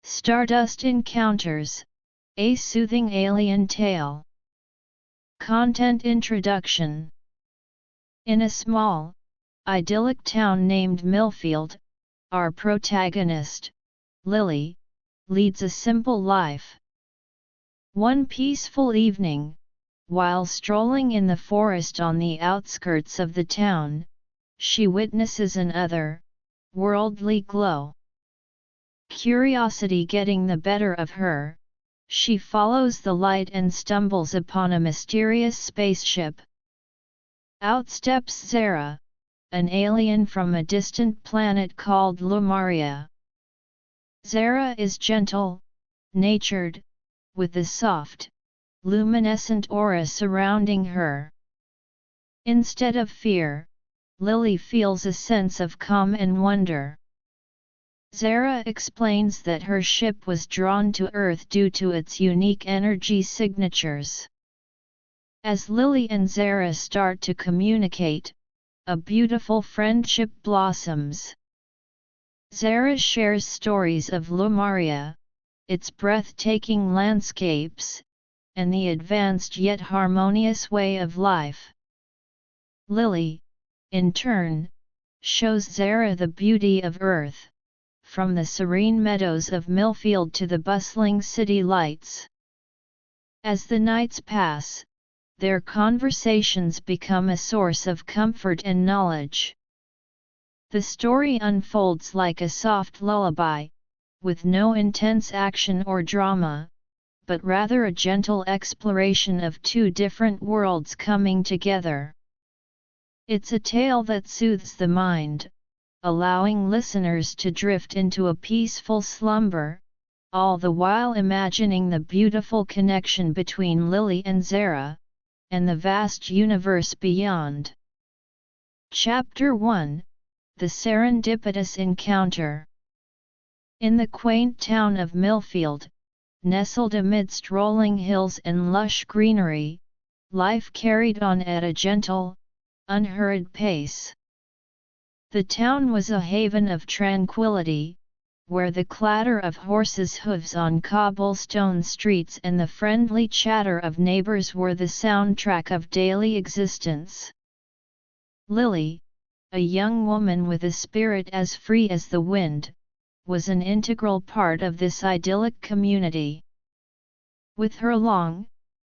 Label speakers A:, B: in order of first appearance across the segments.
A: Stardust encounters a soothing alien tale. Content introduction. In a small, idyllic town named Millfield, our protagonist, Lily, leads a simple life. One peaceful evening, while strolling in the forest on the outskirts of the town, she witnesses an other-worldly glow. Curiosity getting the better of her, she follows the light and stumbles upon a mysterious spaceship. Out steps Zara, an alien from a distant planet called Lumaria. Zara is gentle, natured, with a soft, luminescent aura surrounding her. Instead of fear, Lily feels a sense of calm and wonder. Zara explains that her ship was drawn to Earth due to its unique energy signatures. As Lily and Zara start to communicate, a beautiful friendship blossoms. Zara shares stories of Lumaria, its breathtaking landscapes, and the advanced yet harmonious way of life. Lily, in turn, shows Zara the beauty of Earth, from the serene meadows of Millfield to the bustling city lights. As the nights pass, their conversations become a source of comfort and knowledge. The story unfolds like a soft lullaby, with no intense action or drama, but rather a gentle exploration of two different worlds coming together. It's a tale that soothes the mind, allowing listeners to drift into a peaceful slumber, all the while imagining the beautiful connection between Lily and Zara, and the vast universe beyond. Chapter 1: The Serendipitous Encounter. In the quaint town of Millfield, nestled amidst rolling hills and lush greenery, life carried on at a gentle, unhurried pace. The town was a haven of tranquility, where the clatter of horses' hooves on cobblestone streets and the friendly chatter of neighbors were the soundtrack of daily existence. Lily, a young woman with a spirit as free as the wind, was an integral part of this idyllic community. With her long,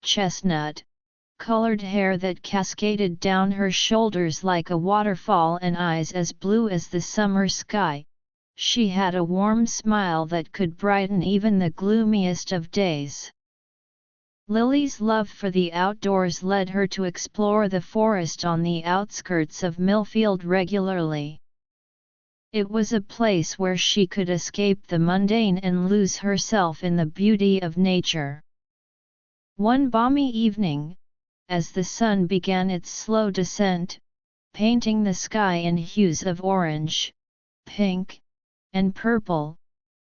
A: chestnut-colored hair that cascaded down her shoulders like a waterfall and eyes as blue as the summer sky, she had a warm smile that could brighten even the gloomiest of days. Lily's love for the outdoors led her to explore the forest on the outskirts of Millfield regularly. It was a place where she could escape the mundane and lose herself in the beauty of nature. One balmy evening, as the sun began its slow descent, painting the sky in hues of orange, pink, and purple,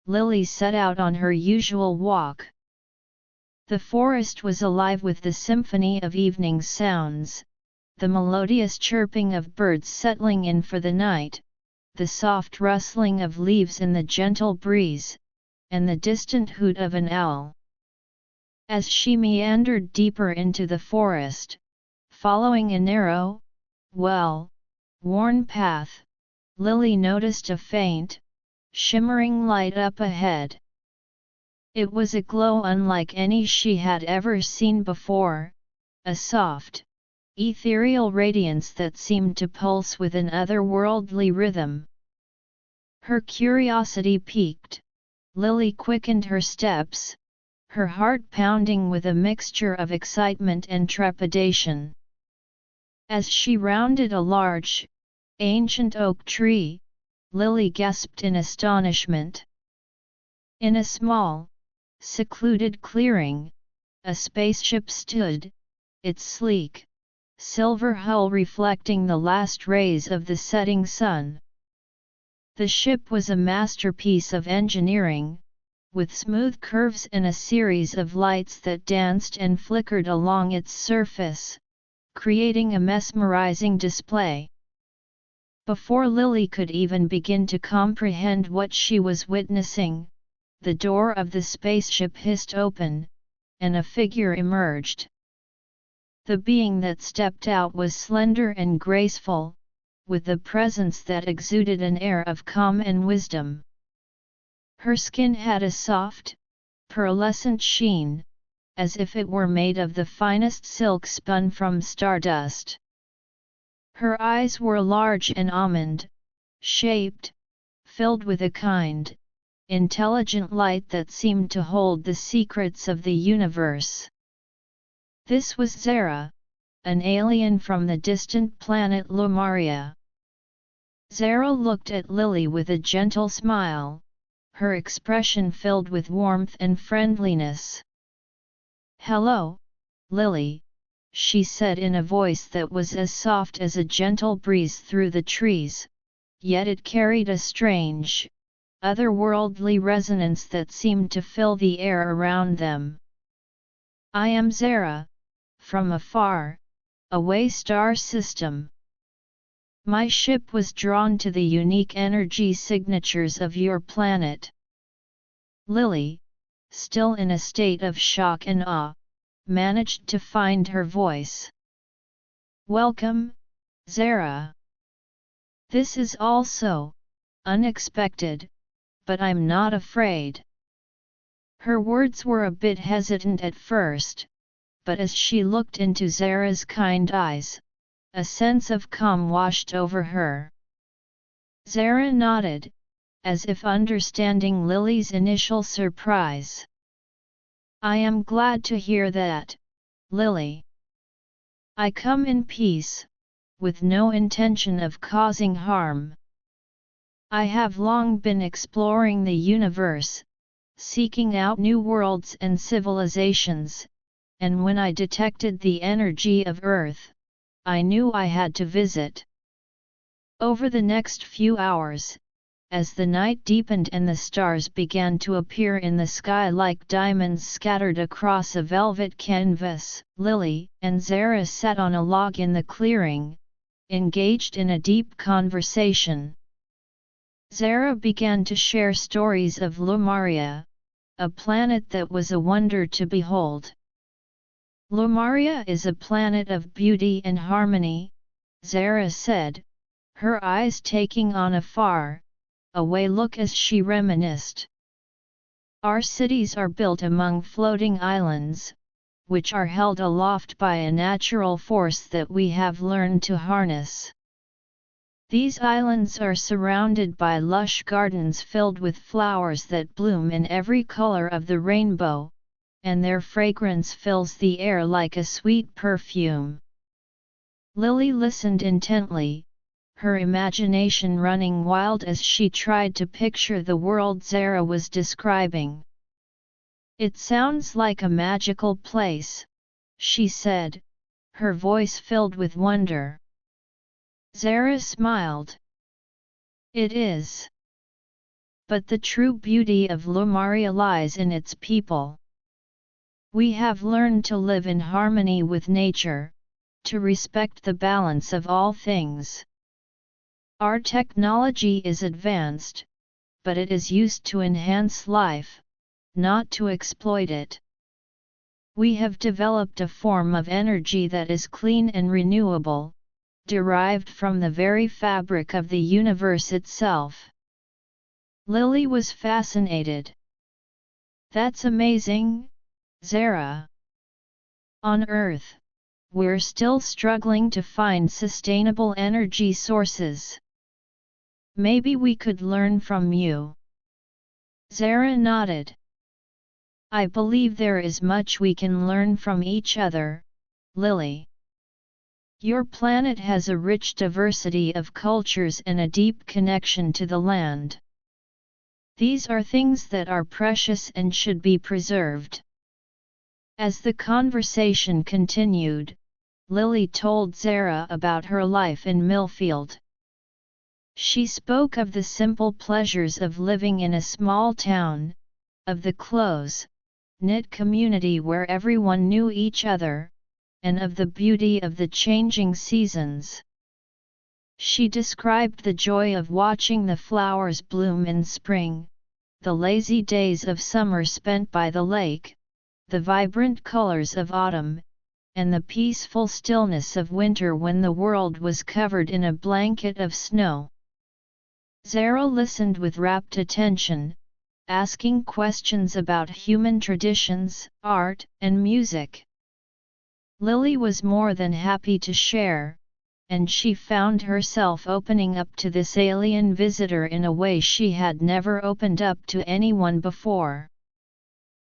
A: Lily set out on her usual walk. The forest was alive with the symphony of evening sounds, the melodious chirping of birds settling in for the night, the soft rustling of leaves in the gentle breeze, and the distant hoot of an owl. As she meandered deeper into the forest, following a narrow, well-worn path, Lily noticed a faint, shimmering light up ahead. It was a glow unlike any she had ever seen before, a soft, ethereal radiance that seemed to pulse with an otherworldly rhythm. Her curiosity piqued, Lily quickened her steps, her heart pounding with a mixture of excitement and trepidation. As she rounded a large, ancient oak tree, Lily gasped in astonishment. In a small, secluded clearing, a spaceship stood, its sleek, silver hull reflecting the last rays of the setting sun. The ship was a masterpiece of engineering, with smooth curves and a series of lights that danced and flickered along its surface, creating a mesmerizing display. Before Lily could even begin to comprehend what she was witnessing, the door of the spaceship hissed open, and a figure emerged. The being that stepped out was slender and graceful, with a presence that exuded an air of calm and wisdom. Her skin had a soft, pearlescent sheen, as if it were made of the finest silk spun from stardust. Her eyes were large and almond-shaped, filled with a kind, intelligent light that seemed to hold the secrets of the universe. This was Zara, an alien from the distant planet Lumaria. Zara looked at Lily with a gentle smile, her expression filled with warmth and friendliness. "Hello, Lily," she said in a voice that was as soft as a gentle breeze through the trees, yet it carried a strange, otherworldly resonance that seemed to fill the air around them. "I am Zara, from a far away star system. My ship was drawn to the unique energy signatures of your planet." Lily, still in a state of shock and awe, managed to find her voice. "Welcome, Zara. This is all so unexpected, but I'm not afraid." Her words were a bit hesitant at first, but as she looked into Zara's kind eyes, a sense of calm washed over her. Zara nodded, as if understanding Lily's initial surprise. "I am glad to hear that, Lily. I come in peace, with no intention of causing harm. I have long been exploring the universe, seeking out new worlds and civilizations, and when I detected the energy of Earth, I knew I had to visit." Over the next few hours, as the night deepened and the stars began to appear in the sky like diamonds scattered across a velvet canvas, Lily and Zara sat on a log in the clearing, engaged in a deep conversation. Zara began to share stories of Lumaria, a planet that was a wonder to behold. "Lumaria is a planet of beauty and harmony," Zara said, her eyes taking on a far-away look as she reminisced. "Our cities are built among floating islands, which are held aloft by a natural force that we have learned to harness. These islands are surrounded by lush gardens filled with flowers that bloom in every color of the rainbow, and their fragrance fills the air like a sweet perfume." Lily listened intently, her imagination running wild as she tried to picture the world Zara was describing. "It sounds like a magical place," she said, her voice filled with wonder. Zara smiled. "It is. But the true beauty of Lumaria lies in its people. We have learned to live in harmony with nature, to respect the balance of all things. Our technology is advanced, but it is used to enhance life, not to exploit it. We have developed a form of energy that is clean and renewable, derived from the very fabric of the universe itself." Lily was fascinated. "That's amazing, Zara. On Earth, we're still struggling to find sustainable energy sources. Maybe we could learn from you." Zara nodded. "I believe there is much we can learn from each other, Lily. Your planet has a rich diversity of cultures and a deep connection to the land. These are things that are precious and should be preserved." As the conversation continued, Lily told Zara about her life in Millfield. She spoke of the simple pleasures of living in a small town, of the close-knit community where everyone knew each other, and of the beauty of the changing seasons. She described the joy of watching the flowers bloom in spring, the lazy days of summer spent by the lake, the vibrant colors of autumn, and the peaceful stillness of winter when the world was covered in a blanket of snow. Zara listened with rapt attention, asking questions about human traditions, art, and music. Lily was more than happy to share, and she found herself opening up to this alien visitor in a way she had never opened up to anyone before.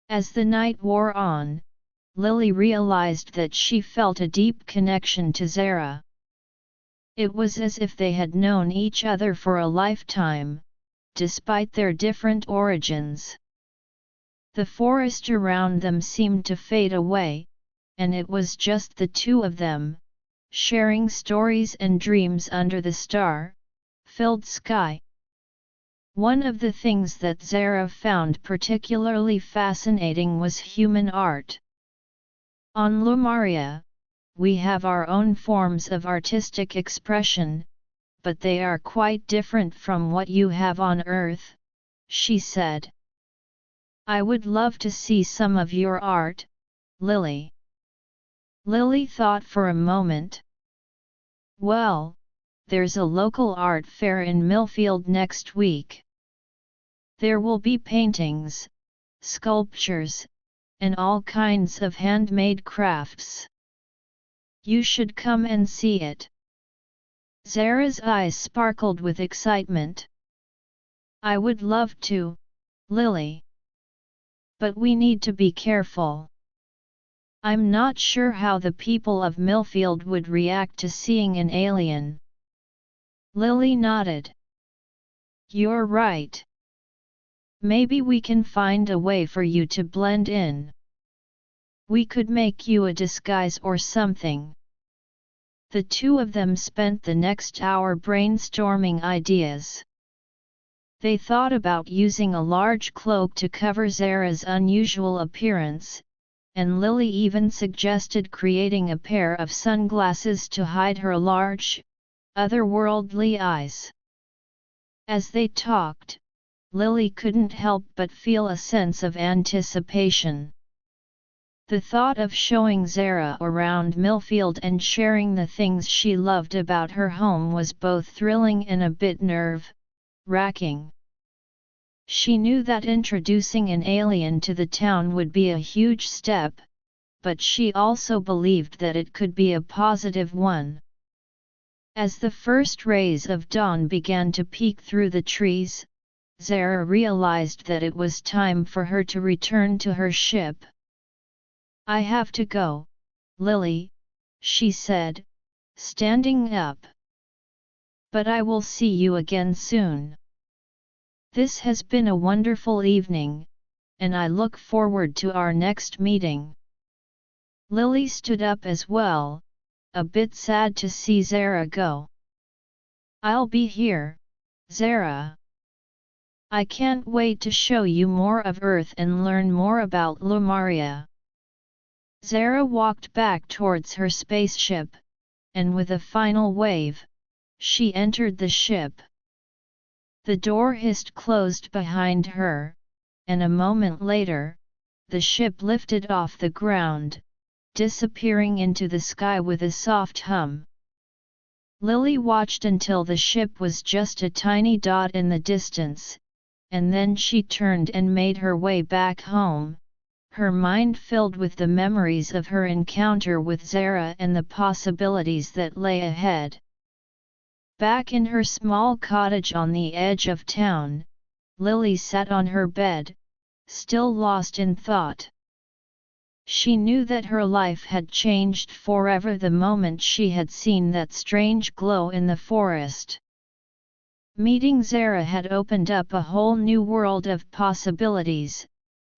A: As the night wore on, Lily realized that she felt a deep connection to Zara. It was as if they had known each other for a lifetime, despite their different origins. The forest around them seemed to fade away, and it was just the two of them, sharing stories and dreams under the star-filled sky. One of the things that Zara found particularly fascinating was human art. On Lumaria, we have our own forms of artistic expression, but they are quite different from what you have on Earth, she said. I would love to see some of your art, Lily. Lily thought for a moment. Well, there's a local art fair in Millfield next week. There will be paintings, sculptures, and all kinds of handmade crafts. You should come and see it. Zara's eyes sparkled with excitement. I would love to, Lily. But we need to be careful. I'm not sure how the people of Millfield would react to seeing an alien. Lily nodded. You're right. Maybe we can find a way for you to blend in. We could make you a disguise or something. The two of them spent the next hour brainstorming ideas. They thought about using a large cloak to cover Zara's unusual appearance, and Lily even suggested creating a pair of sunglasses to hide her large, otherworldly eyes. As they talked, Lily couldn't help but feel a sense of anticipation. The thought of showing Zara around Millfield and sharing the things she loved about her home was both thrilling and a bit nerve-wracking. She knew that introducing an alien to the town would be a huge step, but she also believed that it could be a positive one. As the first rays of dawn began to peek through the trees, Zara realized that it was time for her to return to her ship. I have to go, Lily, she said, standing up. But I will see you again soon. This has been a wonderful evening, and I look forward to our next meeting. Lily stood up as well, a bit sad to see Zara go. I'll be here, Zara. I can't wait to show you more of Earth and learn more about Lumaria. Zara walked back towards her spaceship, and with a final wave, she entered the ship. The door hissed closed behind her, and a moment later, the ship lifted off the ground, disappearing into the sky with a soft hum. Lily watched until the ship was just a tiny dot in the distance, and then she turned and made her way back home, her mind filled with the memories of her encounter with Zara and the possibilities that lay ahead. Back in her small cottage on the edge of town, Lily sat on her bed, still lost in thought. She knew that her life had changed forever the moment she had seen that strange glow in the forest. Meeting Zara had opened up a whole new world of possibilities,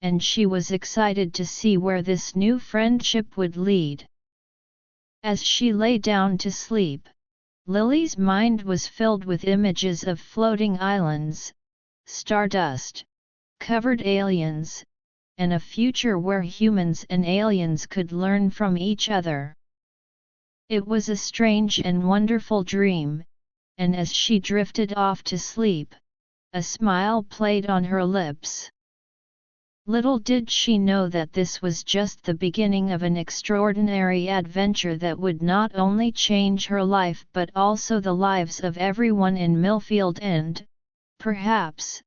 A: and she was excited to see where this new friendship would lead. As she lay down to sleep, Lily's mind was filled with images of floating islands, stardust, covered aliens, and a future where humans and aliens could learn from each other. It was a strange and wonderful dream, and as she drifted off to sleep, a smile played on her lips. Little did she know that this was just the beginning of an extraordinary adventure that would not only change her life but also the lives of everyone in Millfield and, perhaps,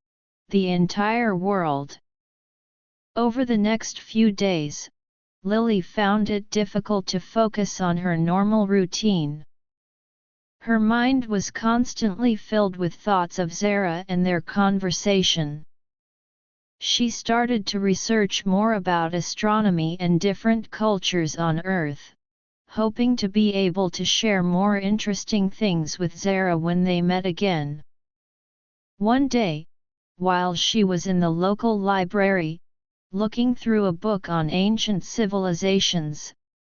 A: the entire world. Over the next few days, Lily found it difficult to focus on her normal routine. Her mind was constantly filled with thoughts of Zara and their conversation. She started to research more about astronomy and different cultures on Earth, hoping to be able to share more interesting things with Zara when they met again. One day, while she was in the local library, looking through a book on ancient civilizations,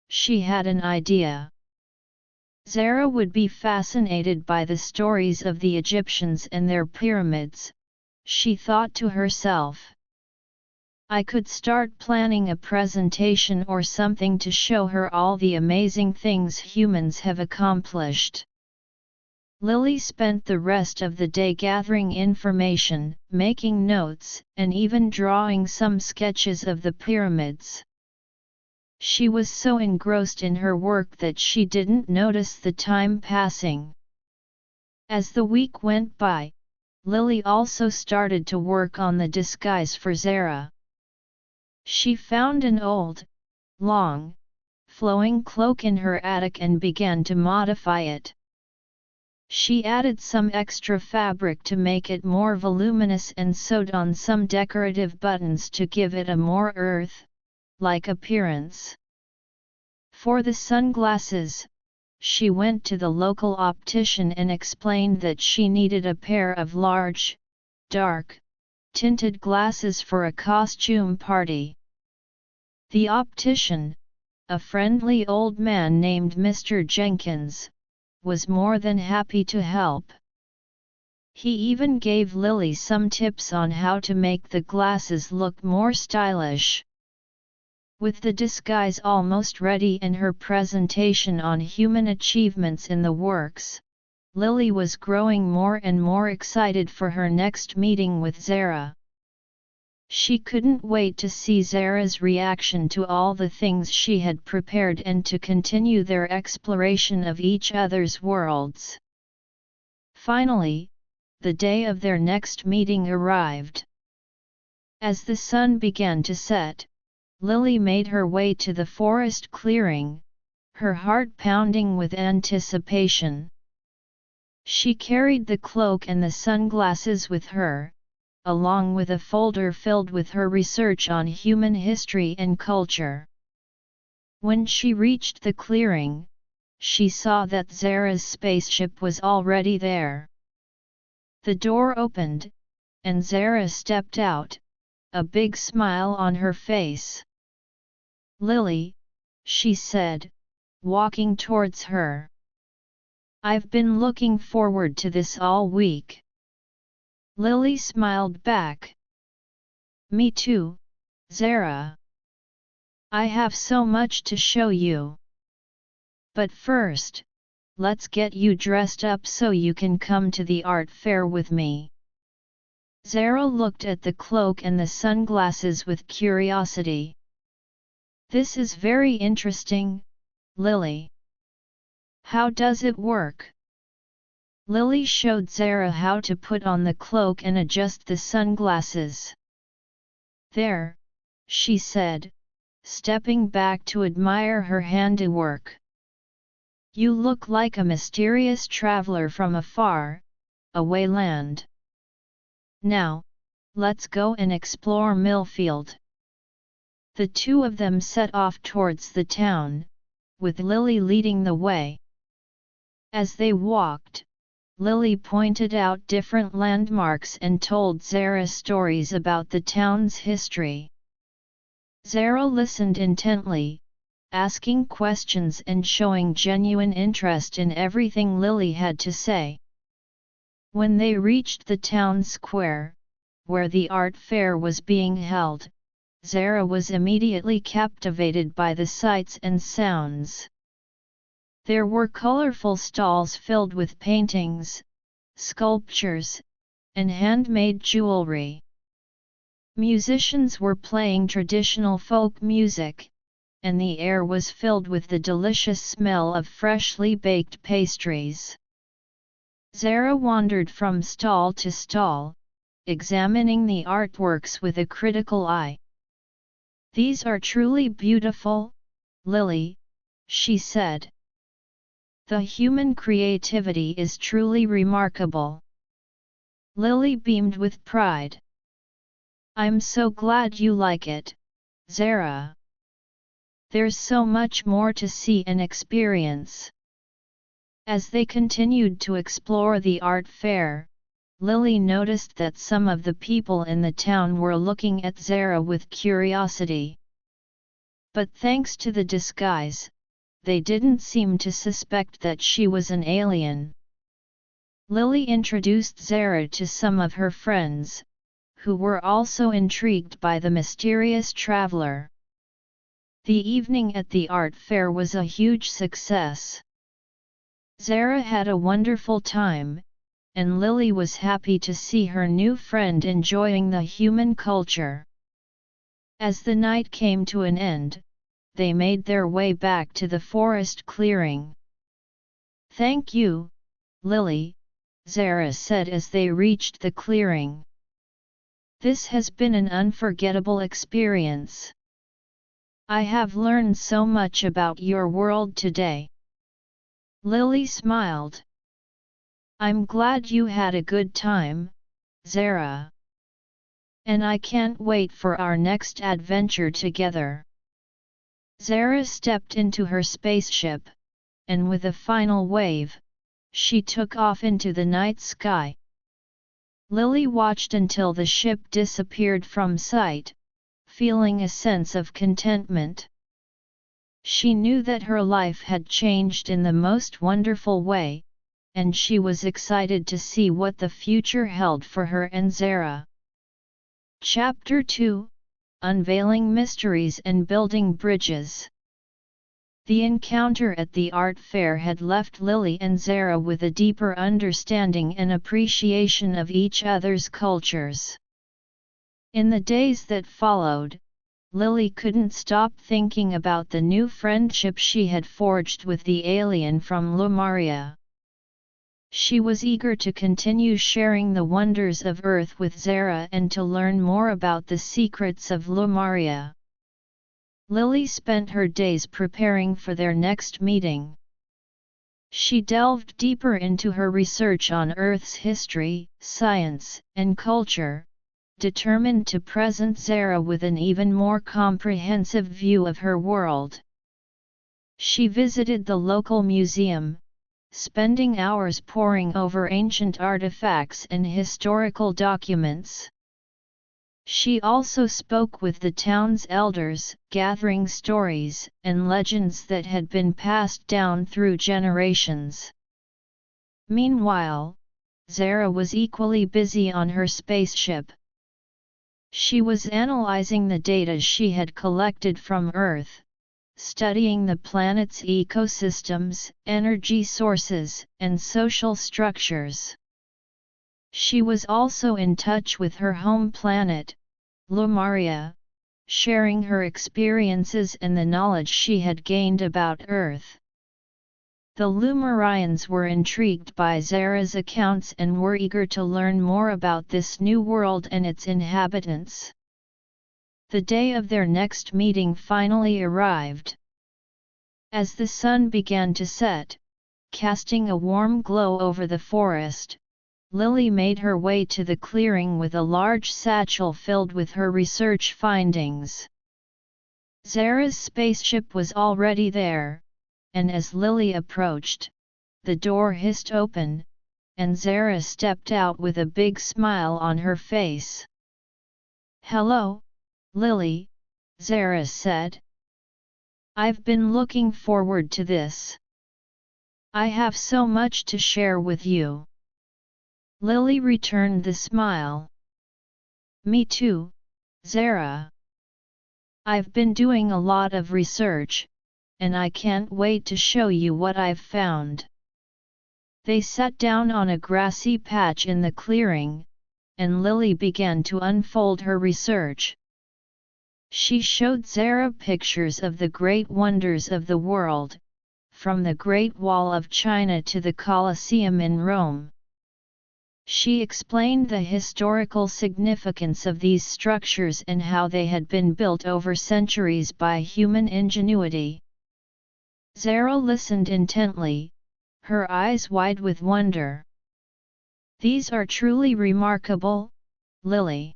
A: she had an idea. Zara would be fascinated by the stories of the Egyptians and their pyramids, she thought to herself. I could start planning a presentation or something to show her all the amazing things humans have accomplished. Lily spent the rest of the day gathering information, making notes, and even drawing some sketches of the pyramids. She was so engrossed in her work that she didn't notice the time passing. As the week went by, Lily also started to work on the disguise for Zara. She found an old, long, flowing cloak in her attic and began to modify it. She added some extra fabric to make it more voluminous and sewed on some decorative buttons to give it a more earth-like appearance. For the sunglasses, she went to the local optician and explained that she needed a pair of large, dark, tinted glasses for a costume party. The optician, a friendly old man named Mr. Jenkins, was more than happy to help. He even gave Lily some tips on how to make the glasses look more stylish. With the disguise almost ready and her presentation on human achievements in the works, Lily was growing more and more excited for her next meeting with Zara. She couldn't wait to see Zara's reaction to all the things she had prepared and to continue their exploration of each other's worlds. Finally, the day of their next meeting arrived. As the sun began to set, Lily made her way to the forest clearing, her heart pounding with anticipation. She carried the cloak and the sunglasses with her, along with a folder filled with her research on human history and culture. When she reached the clearing, she saw that Zara's spaceship was already there. The door opened, and Zara stepped out, a big smile on her face. "Lily," she said, walking towards her. "I've been looking forward to this all week." Lily smiled back. "Me too, Zara. I have so much to show you. But first, let's get you dressed up so you can come to the art fair with me." Zara looked at the cloak and the sunglasses with curiosity. "This is very interesting, Lily. How does it work?" Lily showed Zara how to put on the cloak and adjust the sunglasses. "There," she said, stepping back to admire her handiwork. "You look like a mysterious traveler from a far away land. Now, let's go and explore Millfield." The two of them set off towards the town, with Lily leading the way. As they walked, Lily pointed out different landmarks and told Zara stories about the town's history. Zara listened intently, asking questions and showing genuine interest in everything Lily had to say. When they reached the town square, where the art fair was being held, Zara was immediately captivated by the sights and sounds. There were colorful stalls filled with paintings, sculptures, and handmade jewelry. Musicians were playing traditional folk music, and the air was filled with the delicious smell of freshly baked pastries. Zara wandered from stall to stall, examining the artworks with a critical eye. "These are truly beautiful, Lily," she said. "The human creativity is truly remarkable." Lily beamed with pride. "I'm so glad you like it, Zara. There's so much more to see and experience." As they continued to explore the art fair, Lily noticed that some of the people in the town were looking at Zara with curiosity. But thanks to the disguise, they didn't seem to suspect that she was an alien. Lily introduced Zara to some of her friends, who were also intrigued by the mysterious traveler. The evening at the art fair was a huge success. Zara had a wonderful time, and Lily was happy to see her new friend enjoying the human culture. As the night came to an end, they made their way back to the forest clearing. "Thank you, Lily," Zara said as they reached the clearing. "This has been an unforgettable experience. I have learned so much about your world today." Lily smiled. "I'm glad you had a good time, Zara. And I can't wait for our next adventure together." Zara stepped into her spaceship, and with a final wave, she took off into the night sky. Lily watched until the ship disappeared from sight, feeling a sense of contentment. She knew that her life had changed in the most wonderful way, and she was excited to see what the future held for her and Zara. Chapter 2: Unveiling Mysteries and Building Bridges. The encounter at the art fair had left Lily and Zara with a deeper understanding and appreciation of each other's cultures. In the days that followed, Lily couldn't stop thinking about the new friendship she had forged with the alien from Lumaria. She was eager to continue sharing the wonders of Earth with Zara and to learn more about the secrets of Lumaria. Lily spent her days preparing for their next meeting. She delved deeper into her research on Earth's history, science, and culture, determined to present Zara with an even more comprehensive view of her world. She visited the local museum, spending hours poring over ancient artifacts and historical documents. She also spoke with the town's elders, gathering stories and legends that had been passed down through generations. Meanwhile, Zara was equally busy on her spaceship. She was analyzing the data she had collected from Earth, studying the planet's ecosystems, energy sources, and social structures. She was also in touch with her home planet, Lumaria, sharing her experiences and the knowledge she had gained about Earth. The Lumarians were intrigued by Zara's accounts and were eager to learn more about this new world and its inhabitants. The day of their next meeting finally arrived. As the sun began to set, casting a warm glow over the forest, Lily made her way to the clearing with a large satchel filled with her research findings. Zara's spaceship was already there, and as Lily approached, the door hissed open, and Zara stepped out with a big smile on her face. "Hello, Lily," Zara said. "I've been looking forward to this. I have so much to share with you." Lily returned the smile. "Me too, Zara. I've been doing a lot of research, and I can't wait to show you what I've found." They sat down on a grassy patch in the clearing, and Lily began to unfold her research. She showed Zara pictures of the great wonders of the world, from the Great Wall of China to the Colosseum in Rome. She explained the historical significance of these structures and how they had been built over centuries by human ingenuity. Zara listened intently, her eyes wide with wonder. "These are truly remarkable, Lily.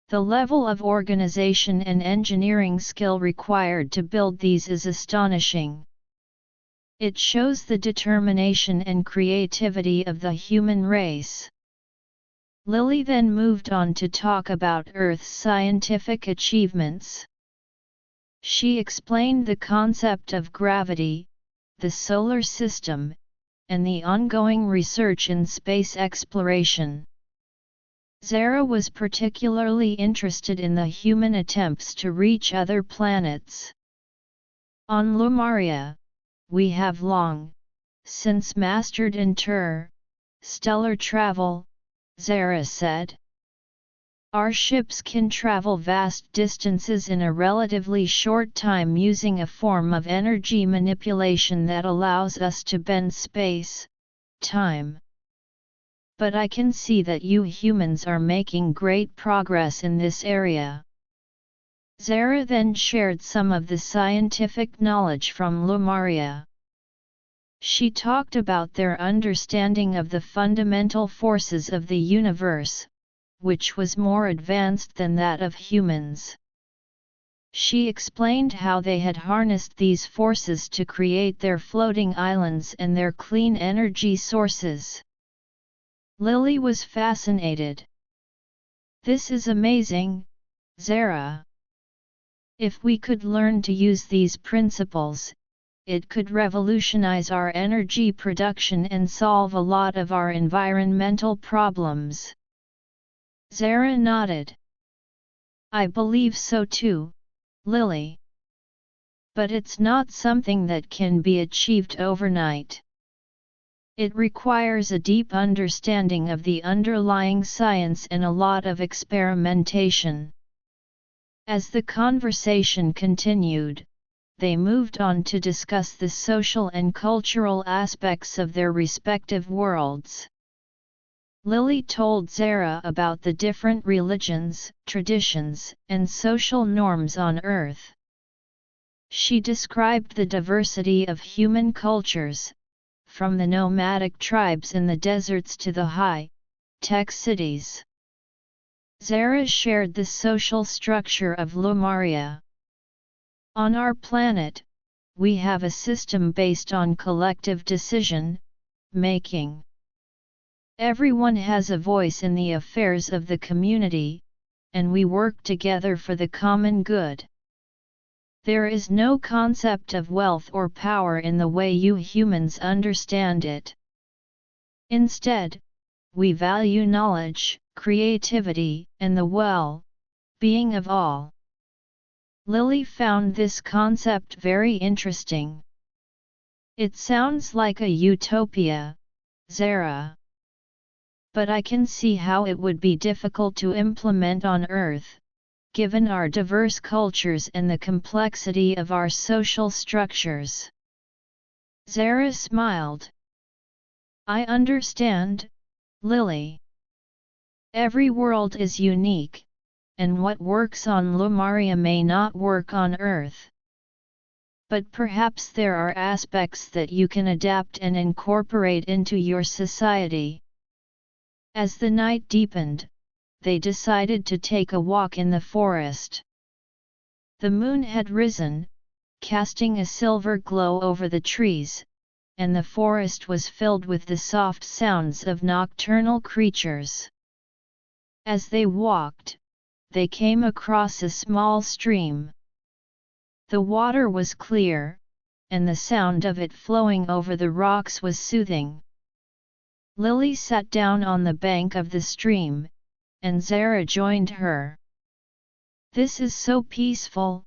A: The level of organization and engineering skill required to build these is astonishing. It shows the determination and creativity of the human race." Lily then moved on to talk about Earth's scientific achievements. She explained the concept of gravity, the solar system, and the ongoing research in space exploration. Zara was particularly interested in the human attempts to reach other planets. "On Lumaria, we have long since mastered interstellar travel," Zara said. "Our ships can travel vast distances in a relatively short time using a form of energy manipulation that allows us to bend space, time. But I can see that you humans are making great progress in this area." Zara then shared some of the scientific knowledge from Lumaria. She talked about their understanding of the fundamental forces of the universe, which was more advanced than that of humans. She explained how they had harnessed these forces to create their floating islands and their clean energy sources. Lily was fascinated. "This is amazing, Zara. If we could learn to use these principles, it could revolutionize our energy production and solve a lot of our environmental problems." Zara nodded. "I believe so too, Lily. But it's not something that can be achieved overnight. It requires a deep understanding of the underlying science and a lot of experimentation." As the conversation continued, they moved on to discuss the social and cultural aspects of their respective worlds. Lily told Zara about the different religions, traditions, and social norms on Earth. She described the diversity of human cultures, from the nomadic tribes in the deserts to the high-tech cities. Zara shared the social structure of Lumaria. "On our planet, we have a system based on collective decision-making. Everyone has a voice in the affairs of the community, and we work together for the common good. There is no concept of wealth or power in the way you humans understand it. Instead, we value knowledge, creativity, and the well-being of all." Lily found this concept very interesting. "It sounds like a utopia, Zara. But I can see how it would be difficult to implement on Earth, given our diverse cultures and the complexity of our social structures." Zara smiled. "I understand, Lily. Every world is unique, and what works on Lumaria may not work on Earth. But perhaps there are aspects that you can adapt and incorporate into your society." As the night deepened, they decided to take a walk in the forest. The moon had risen, casting a silver glow over the trees, and the forest was filled with the soft sounds of nocturnal creatures. As they walked, they came across a small stream. The water was clear, and the sound of it flowing over the rocks was soothing. Lily sat down on the bank of the stream, and Zara joined her. "This is so peaceful,"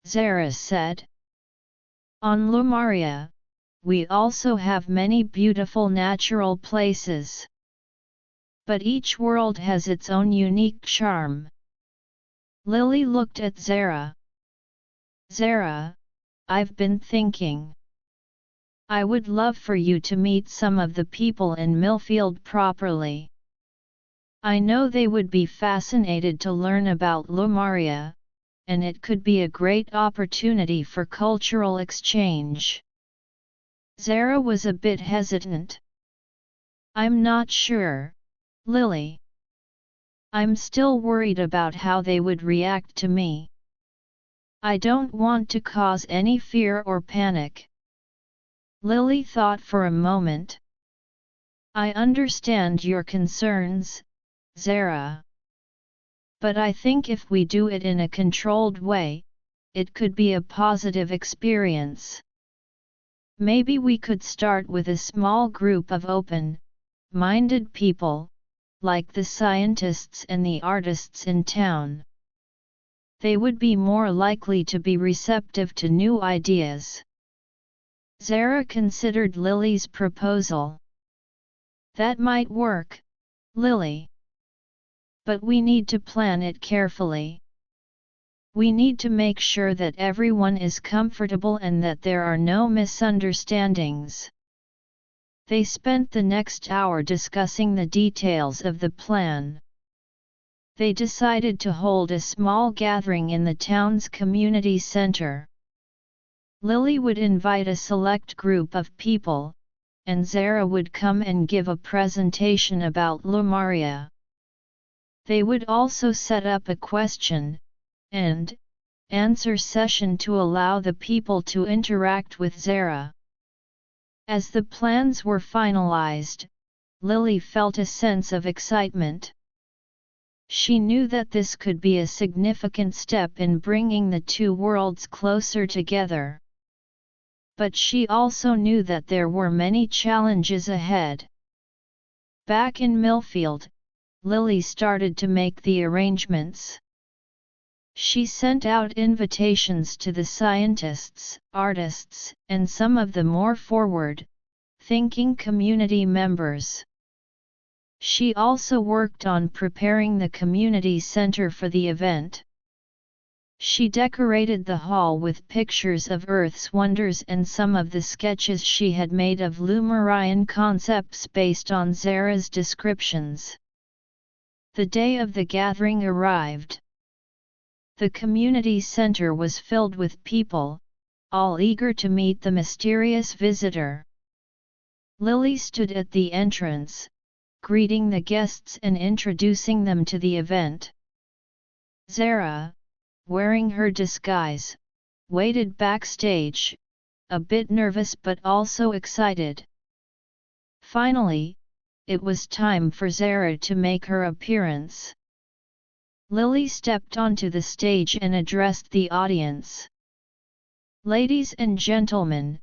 A: Zara said. "On Lumaria, we also have many beautiful natural places. but each world has its own unique charm. Lily looked at Zara. Zara, I've been thinking. I would love for you to meet some of the people in Millfield properly. I know they would be fascinated to learn about Lumaria, and it could be a great opportunity for cultural exchange. Zara was a bit hesitant. I'm not sure, Lily. I'm still worried about how they would react to me. I don't want to cause any fear or panic. Lily thought for a moment. I understand your concerns, Zara. But I think if we do it in a controlled way, it could be a positive experience. Maybe we could start with a small group of open-minded people, like the scientists and the artists in town. They would be more likely to be receptive to new ideas. Zara considered Lily's proposal. That might work, Lily. But we need to plan it carefully. We need to make sure that everyone is comfortable and that there are no misunderstandings. They spent the next hour discussing the details of the plan. They decided to hold a small gathering in the town's community center. Lily would invite a select group of people, and Zara would come and give a presentation about Lumaria. They would also set up a question and answer session to allow the people to interact with Zara. As the plans were finalized, Lily felt a sense of excitement. She knew that this could be a significant step in bringing the two worlds closer together. But she also knew that there were many challenges ahead. Back in Millfield, Lily started to make the arrangements. She sent out invitations to the scientists, artists, and some of the more forward-thinking community members. She also worked on preparing the community center for the event. She decorated the hall with pictures of Earth's wonders and some of the sketches she had made of Lumarian concepts based on Zara's descriptions. The day of the gathering arrived. The community center was filled with people, all eager to meet the mysterious visitor. Lily stood at the entrance, greeting the guests and introducing them to the event. Zara, wearing her disguise, waited backstage, a bit nervous but also excited. Finally, it was time for Zara to make her appearance. Lily stepped onto the stage and addressed the audience. Ladies and gentlemen,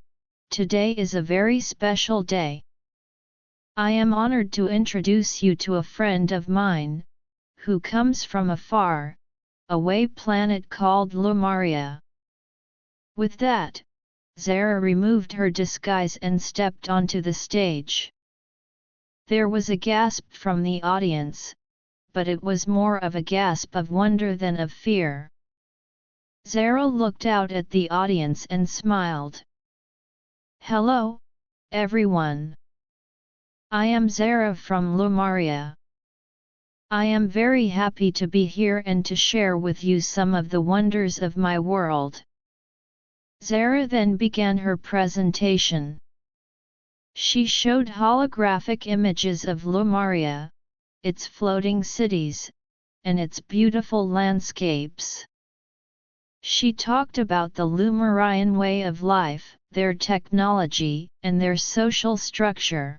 A: today is a very special day. I am honored to introduce you to a friend of mine, who comes from a far away planet called Lumaria. With that, Zara removed her disguise and stepped onto the stage. There was a gasp from the audience, but it was more of a gasp of wonder than of fear. Zara looked out at the audience and smiled. Hello, everyone. I am Zara from Lumaria. I am very happy to be here and to share with you some of the wonders of my world. Zara then began her presentation. She showed holographic images of Lumaria, its floating cities, and its beautiful landscapes. She talked about the Lumarian way of life, their technology, and their social structure.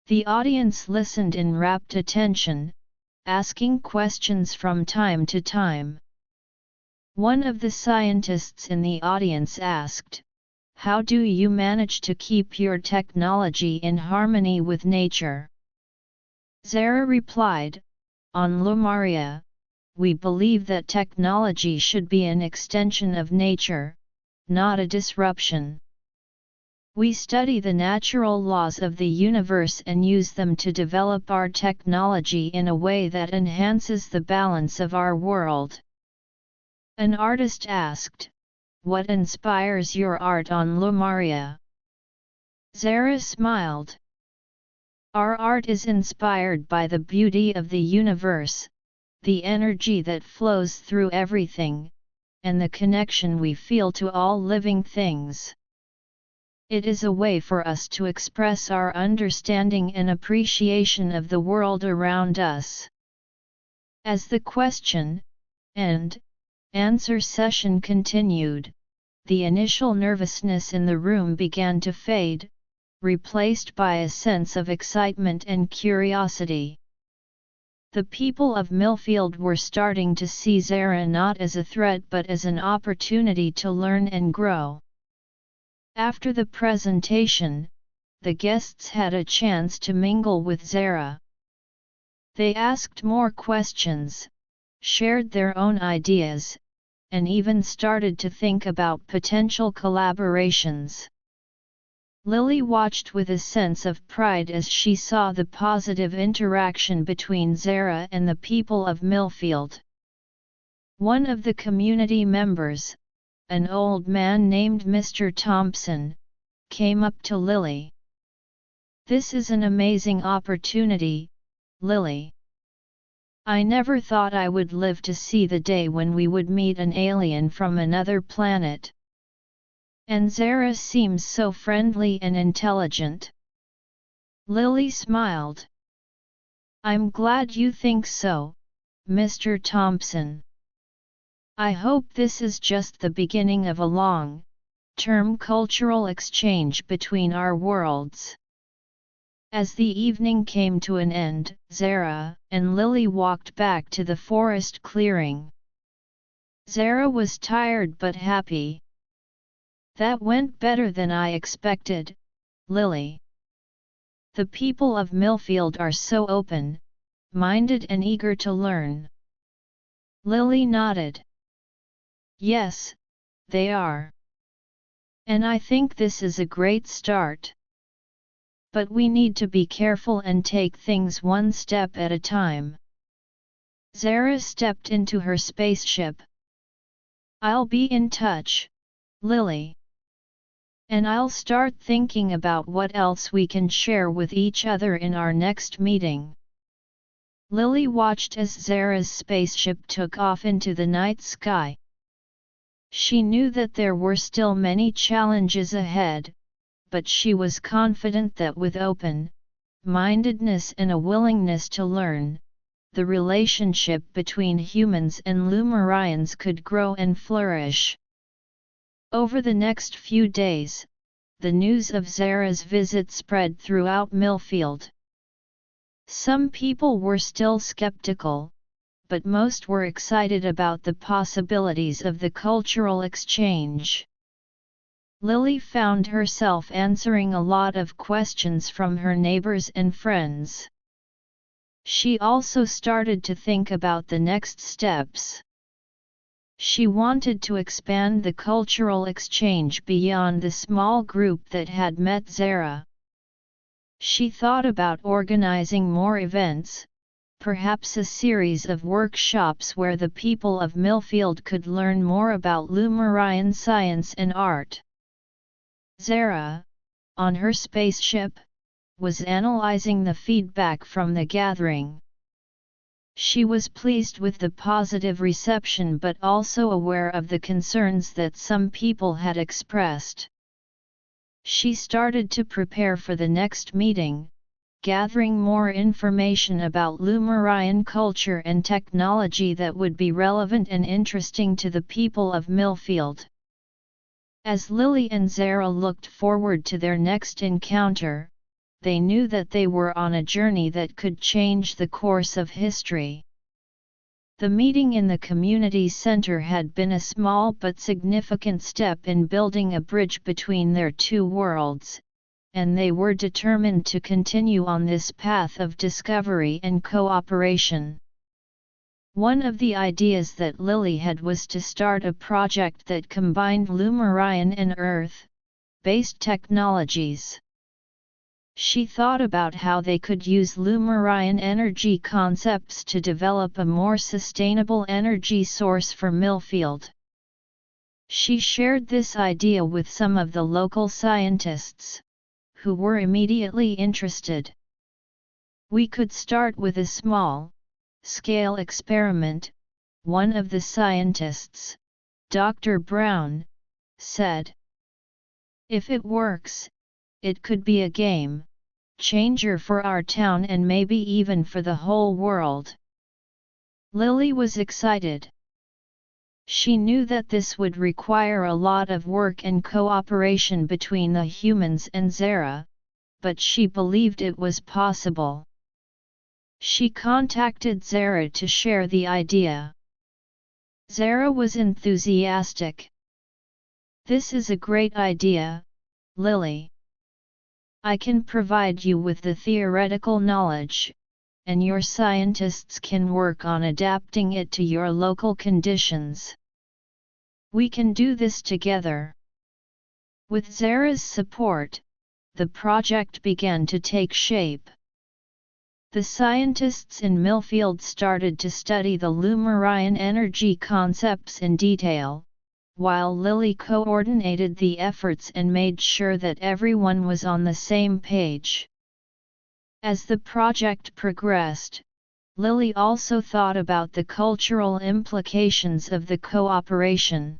A: The audience listened in rapt attention, asking questions from time to time. One of the scientists in the audience asked, "How do you manage to keep your technology in harmony with nature?" Zara replied, "On Lumaria, we believe that technology should be an extension of nature, not a disruption." We study the natural laws of the universe and use them to develop our technology in a way that enhances the balance of our world." An artist asked, "What inspires your art on Lumaria?" Zara smiled. "Our art is inspired by the beauty of the universe, the energy that flows through everything, and the connection we feel to all living things. It is a way for us to express our understanding and appreciation of the world around us." As the question and answer session continued, the initial nervousness in the room began to fade, replaced by a sense of excitement and curiosity. The people of Millfield were starting to see Zara not as a threat but as an opportunity to learn and grow. After the presentation, the guests had a chance to mingle with Zara. They asked more questions, shared their own ideas, and even started to think about potential collaborations. Lily watched with a sense of pride as she saw the positive interaction between Zara and the people of Millfield. One of the community members, an old man named Mr. Thompson, came up to Lily. "This is an amazing opportunity, Lily. I never thought I would live to see the day when we would meet an alien from another planet. And Zara seems so friendly and intelligent." Lily smiled. "I'm glad you think so, Mr. Thompson. I hope this is just the beginning of a long-term cultural exchange between our worlds." As the evening came to an end, Zara and Lily walked back to the forest clearing. Zara was tired but happy. "That went better than I expected, Lily. The people of Millfield are so open-minded and eager to learn." Lily nodded. "Yes, they are. And I think this is a great start. But we need to be careful and take things one step at a time." Zara stepped into her spaceship. "I'll be in touch, Lily. And I'll start thinking about what else we can share with each other in our next meeting." Lily watched as Zara's spaceship took off into the night sky. She knew that there were still many challenges ahead, but she was confident that with open-mindedness and a willingness to learn, the relationship between humans and Lumarians could grow and flourish. Over the next few days, the news of Zara's visit spread throughout Millfield. Some people were still skeptical, but most were excited about the possibilities of the cultural exchange. Lily found herself answering a lot of questions from her neighbors and friends. She also started to think about the next steps. She wanted to expand the cultural exchange beyond the small group that had met Zara. She thought about organizing more events, perhaps a series of workshops where the people of Millfield could learn more about Lumarian science and art. Zara, on her spaceship, was analyzing the feedback from the gathering. She was pleased with the positive reception but also aware of the concerns that some people had expressed. She started to prepare for the next meeting, gathering more information about Lumarian culture and technology that would be relevant and interesting to the people of Millfield. As Lily and Zara looked forward to their next encounter, they knew that they were on a journey that could change the course of history. The meeting in the community center had been a small but significant step in building a bridge between their two worlds, and they were determined to continue on this path of discovery and cooperation. One of the ideas that Lily had was to start a project that combined Lumarian and Earth, based technologies. She thought about how they could use Lumarian energy concepts to develop a more sustainable energy source for Millfield. She shared this idea with some of the local scientists, who were immediately interested. "We could start with a small-scale experiment," one of the scientists, Dr. Brown, said. "If it works, it could be a game changer for our town and maybe even for the whole world." Lily was excited. She knew that this would require a lot of work and cooperation between the humans and Zara, but she believed it was possible. She contacted Zara to share the idea. Zara was enthusiastic. "This is a great idea, Lily. I can provide you with the theoretical knowledge, and your scientists can work on adapting it to your local conditions. We can do this together." With Zara's support, the project began to take shape. The scientists in Millfield started to study the Lumarian energy concepts in detail, while Lily coordinated the efforts and made sure that everyone was on the same page. As the project progressed, Lily also thought about the cultural implications of the cooperation.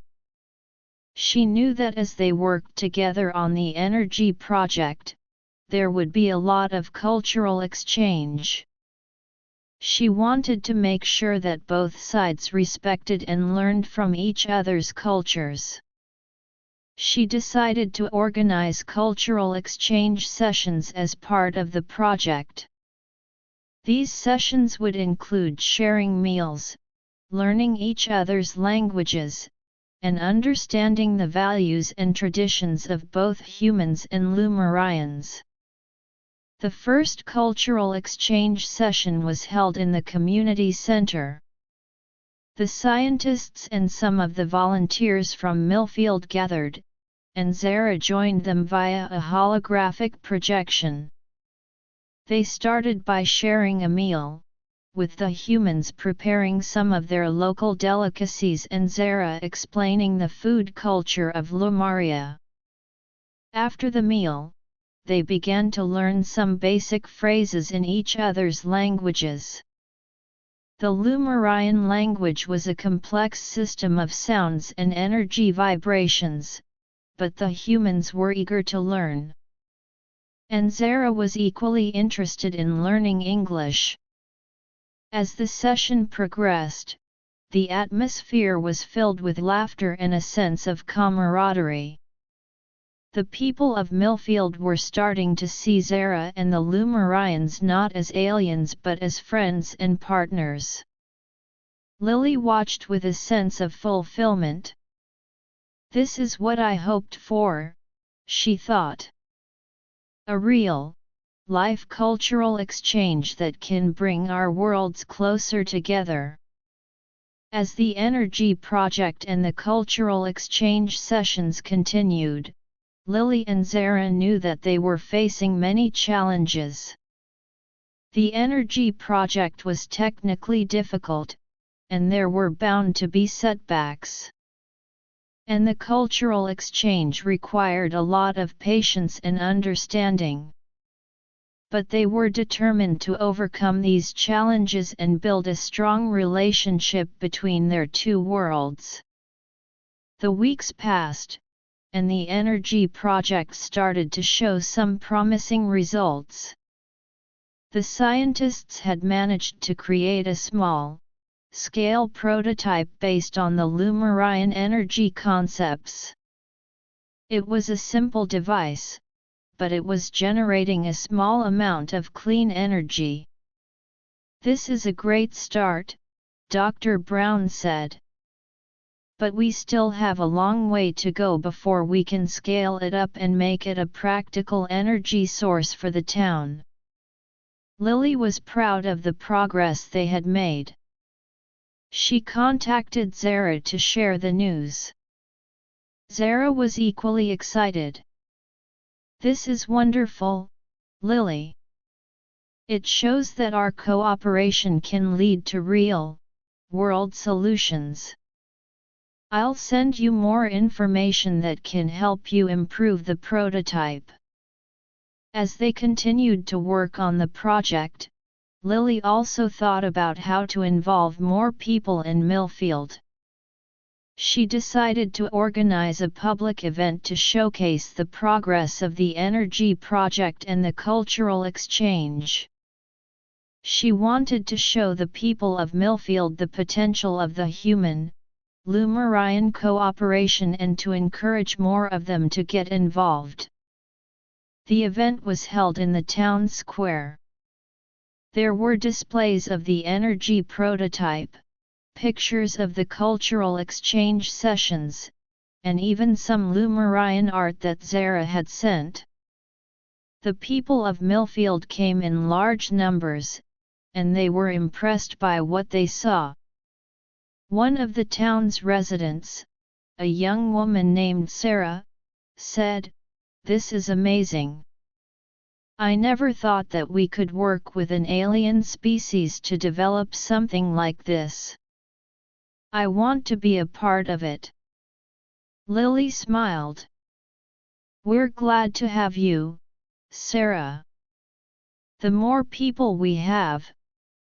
A: She knew that as they worked together on the energy project, there would be a lot of cultural exchange. She wanted to make sure that both sides respected and learned from each other's cultures. She decided to organize cultural exchange sessions as part of the project. These sessions would include sharing meals, learning each other's languages, and understanding the values and traditions of both humans and Lumarians. The first cultural exchange session was held in the community center. The scientists and some of the volunteers from Millfield gathered, and Zara joined them via a holographic projection. They started by sharing a meal, with the humans preparing some of their local delicacies and Zara explaining the food culture of Lumaria. After the meal, they began to learn some basic phrases in each other's languages. The Lumarian language was a complex system of sounds and energy vibrations, but the humans were eager to learn. And Zara was equally interested in learning English. As the session progressed, the atmosphere was filled with laughter and a sense of camaraderie. The people of Millfield were starting to see Zara and the Lumarians not as aliens but as friends and partners. Lily watched with a sense of fulfillment. "This is what I hoped for," she thought. "A real-life cultural exchange that can bring our worlds closer together." As the energy project and the cultural exchange sessions continued, Lily and Zara knew that they were facing many challenges. The energy project was technically difficult, and there were bound to be setbacks. And the cultural exchange required a lot of patience and understanding. But they were determined to overcome these challenges and build a strong relationship between their two worlds. The weeks passed, and the energy project started to show some promising results. The scientists had managed to create a small-scale prototype based on the Lumarian energy concepts. It was a simple device, but it was generating a small amount of clean energy. "This is a great start," Dr. Brown said. "But we still have a long way to go before we can scale it up and make it a practical energy source for the town." Lily was proud of the progress they had made. She contacted Zara to share the news. Zara was equally excited. This is wonderful, Lily. It shows that our cooperation can lead to real, world solutions. I'll send you more information that can help you improve the prototype. As they continued to work on the project, Lily also thought about how to involve more people in Millfield. She decided to organize a public event to showcase the progress of the energy project and the cultural exchange. She wanted to show the people of Millfield the potential of the human, Lumarian cooperation and to encourage more of them to get involved. The event was held in the town square. There were displays of the energy prototype, pictures of the cultural exchange sessions, and even some Lumarian art that Zara had sent. The people of Millfield came in large numbers, and they were impressed by what they saw. One of the town's residents, a young woman named Sarah, said, "This is amazing. I never thought that we could work with an alien species to develop something like this. I want to be a part of it." Lily smiled. "We're glad to have you, Sarah. The more people we have,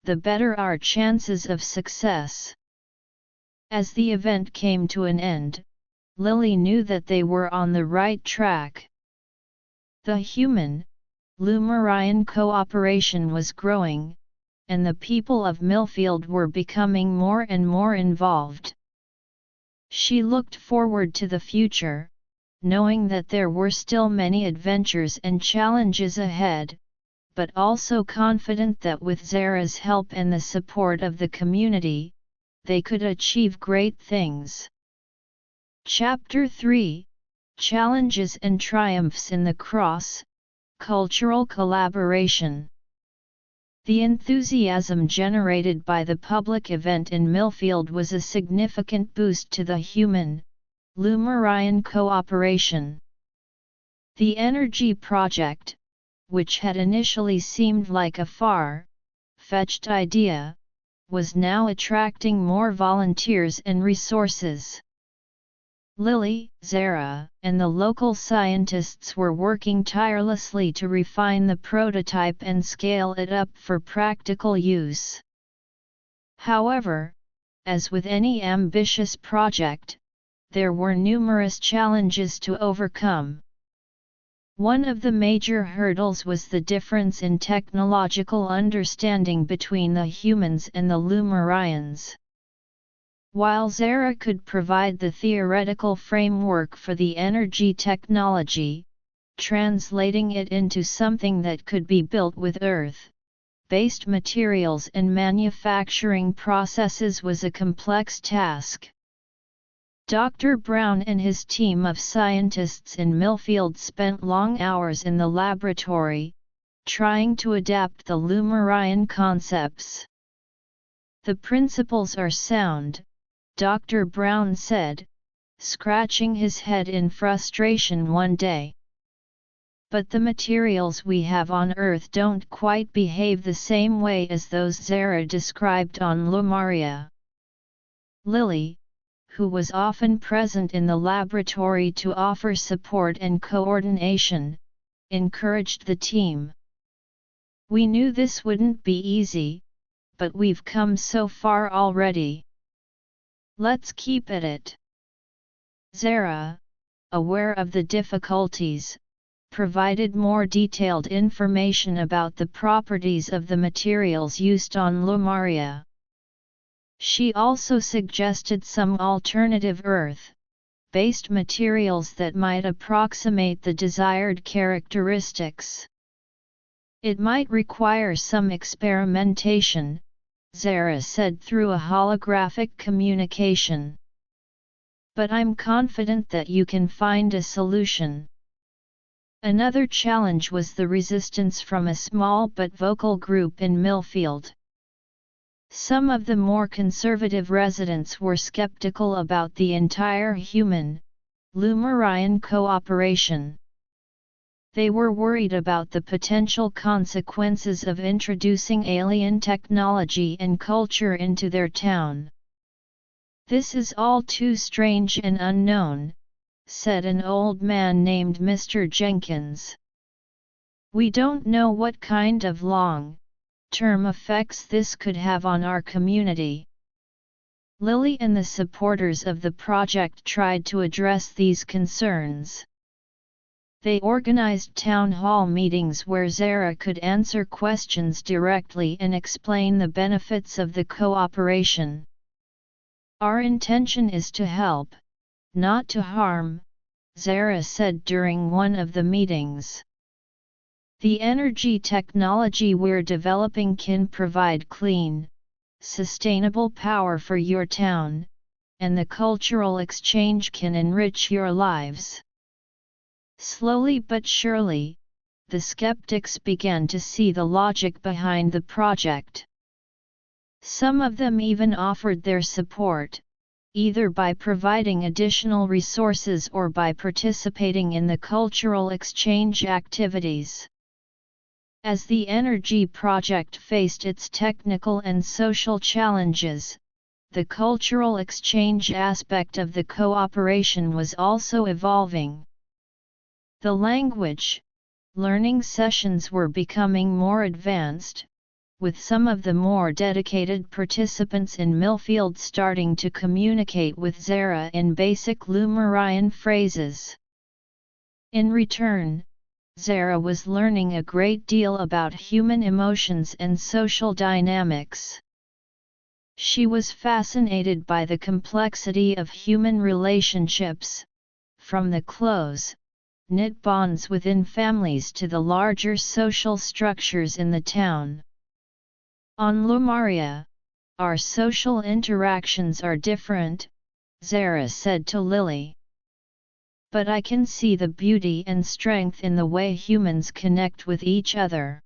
A: the better our chances of success." As the event came to an end, Lily knew that they were on the right track. The human, Lumarian cooperation was growing, and the people of Millfield were becoming more and more involved. She looked forward to the future, knowing that there were still many adventures and challenges ahead, but also confident that with Zara's help and the support of the community, they could achieve great things. Chapter 3: Challenges and Triumphs in the Cross-Cultural Collaboration. The enthusiasm generated by the public event in Millfield was a significant boost to the human, Lumarian cooperation. The energy project, which had initially seemed like a far-fetched idea, was now attracting more volunteers and resources. Lily, Zara, and the local scientists were working tirelessly to refine the prototype and scale it up for practical use. However, as with any ambitious project, there were numerous challenges to overcome. One of the major hurdles was the difference in technological understanding between the humans and the Lumarians. While Zara could provide the theoretical framework for the energy technology, translating it into something that could be built with Earth-based materials and manufacturing processes was a complex task. Dr. Brown and his team of scientists in Millfield spent long hours in the laboratory, trying to adapt the Lumarian concepts. "The principles are sound," Dr. Brown said, scratching his head in frustration one day. "But the materials we have on Earth don't quite behave the same way as those Zara described on Lumaria." Lily, who was often present in the laboratory to offer support and coordination, encouraged the team. "We knew this wouldn't be easy, but we've come so far already. Let's keep at it." Zara, aware of the difficulties, provided more detailed information about the properties of the materials used on Lumaria. She also suggested some alternative Earth-based materials that might approximate the desired characteristics. "It might require some experimentation," Zara said through a holographic communication. "But I'm confident that you can find a solution." Another challenge was the resistance from a small but vocal group in Millfield. Some of the more conservative residents were skeptical about the entire human, Lumarian cooperation. They were worried about the potential consequences of introducing alien technology and culture into their town. "This is all too strange and unknown," said an old man named Mr. Jenkins. "We don't know what kind of long-term effects this could have on our community." Lily and the supporters of the project tried to address these concerns. They organized town hall meetings where Zara could answer questions directly and explain the benefits of the cooperation. "Our intention is to help, not to harm," Zara said during one of the meetings. "The energy technology we're developing can provide clean, sustainable power for your town, and the cultural exchange can enrich your lives." Slowly but surely, the skeptics began to see the logic behind the project. Some of them even offered their support, either by providing additional resources or by participating in the cultural exchange activities. As the energy project faced its technical and social challenges, the cultural exchange aspect of the cooperation was also evolving. The language learning sessions were becoming more advanced, with some of the more dedicated participants in Millfield starting to communicate with Zara in basic Lumarian phrases. In return, Zara was learning a great deal about human emotions and social dynamics. She was fascinated by the complexity of human relationships, from the close-knit bonds within families to the larger social structures in the town. "On Lumaria, our social interactions are different," Zara said to Lily. "But I can see the beauty and strength in the way humans connect with each other."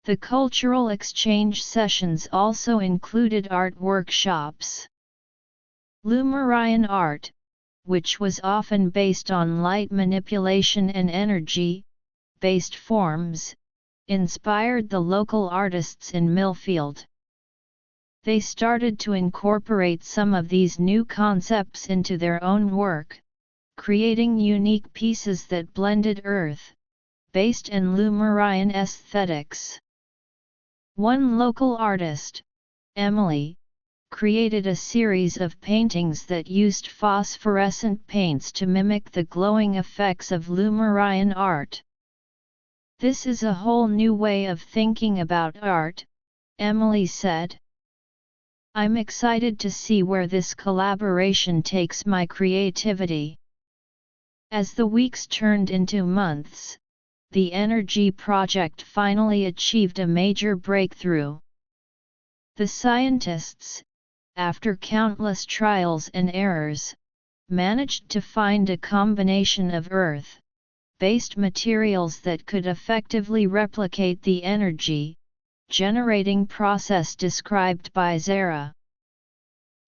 A: The cultural exchange sessions also included art workshops. Lumarian art, which was often based on light manipulation and energy-based forms, inspired the local artists in Millfield. They started to incorporate some of these new concepts into their own work, creating unique pieces that blended Earth-based and Lumarian aesthetics. One local artist, Emily, created a series of paintings that used phosphorescent paints to mimic the glowing effects of Lumarian art. "This is a whole new way of thinking about art," Emily said. "I'm excited to see where this collaboration takes my creativity." As the weeks turned into months, the energy project finally achieved a major breakthrough. The scientists, after countless trials and errors, managed to find a combination of Earth-based materials that could effectively replicate the energy-generating process described by Zara.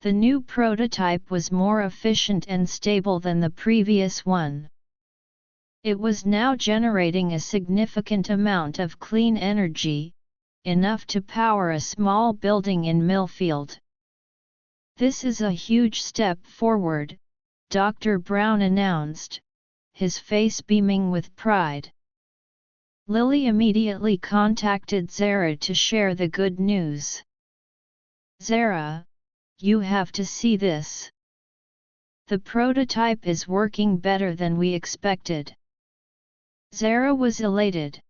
A: The new prototype was more efficient and stable than the previous one. It was now generating a significant amount of clean energy, enough to power a small building in Millfield. "This is a huge step forward," Dr. Brown announced, his face beaming with pride. Lily immediately contacted Zara to share the good news. "Zara, you have to see this. The prototype is working better than we expected." Zara was elated.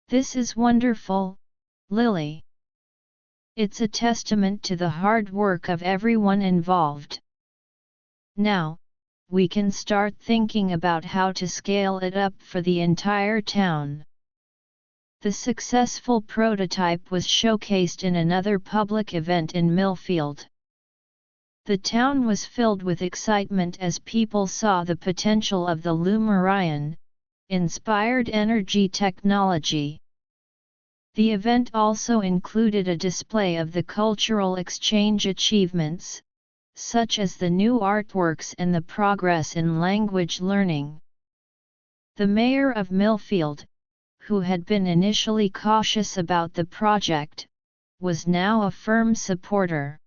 A: "This is wonderful, Lily. It's a testament to the hard work of everyone involved. Now, we can start thinking about how to scale it up for the entire town." The successful prototype was showcased in another public event in Millfield. The town was filled with excitement as people saw the potential of the Lumarian-inspired energy technology. The event also included a display of the cultural exchange achievements, such as the new artworks and the progress in language learning. The mayor of Millfield, who had been initially cautious about the project, was now a firm supporter.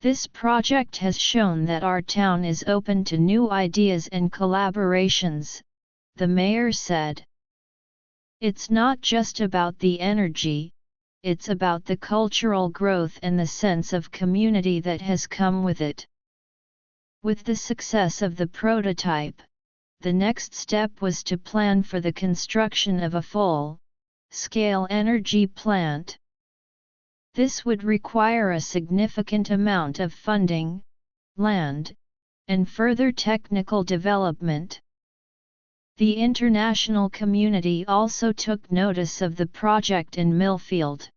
A: This project has shown that our town is open to new ideas and collaborations, the mayor said. It's not just about the energy, it's about the cultural growth and the sense of community that has come with it. With the success of the prototype, the next step was to plan for the construction of a full-scale energy plant. This would require a significant amount of funding, land, and further technical development. The international community also took notice of the project in Millfield.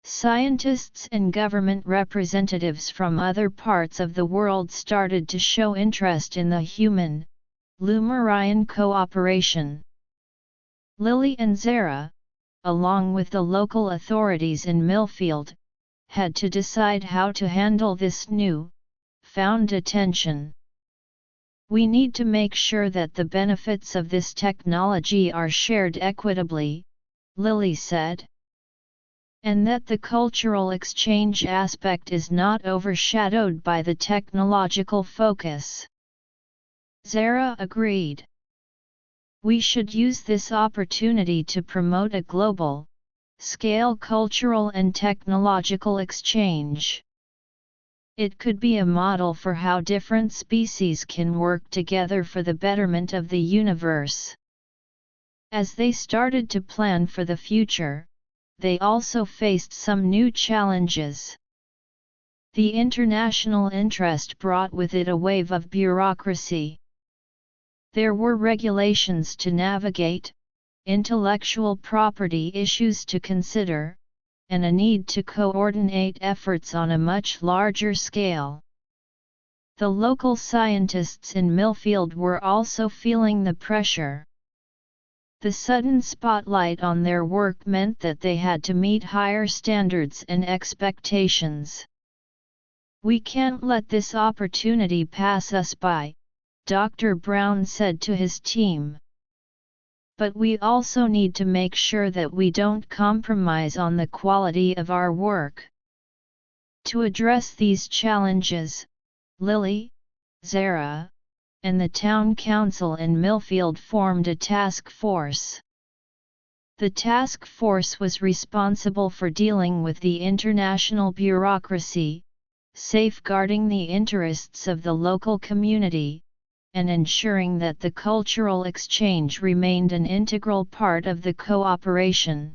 A: Scientists and government representatives from other parts of the world started to show interest in the human-Lumarian cooperation. Lily and Zara, along with the local authorities in Millfield, had to decide how to handle this new-found attention. We need to make sure that the benefits of this technology are shared equitably, Lily said. And that the cultural exchange aspect is not overshadowed by the technological focus. Zara agreed. We should use this opportunity to promote a global-scale cultural and technological exchange. It could be a model for how different species can work together for the betterment of the universe. As they started to plan for the future, they also faced some new challenges. The international interest brought with it a wave of bureaucracy. There were regulations to navigate, intellectual property issues to consider, and a need to coordinate efforts on a much larger scale. The local scientists in Millfield were also feeling the pressure. The sudden spotlight on their work meant that they had to meet higher standards and expectations. We can't let this opportunity pass us by, Dr. Brown said to his team. But we also need to make sure that we don't compromise on the quality of our work. To address these challenges, Lily, Zara, and the town council in Millfield formed a task force. The task force was responsible for dealing with the international bureaucracy, safeguarding the interests of the local community, and ensuring that the cultural exchange remained an integral part of the cooperation.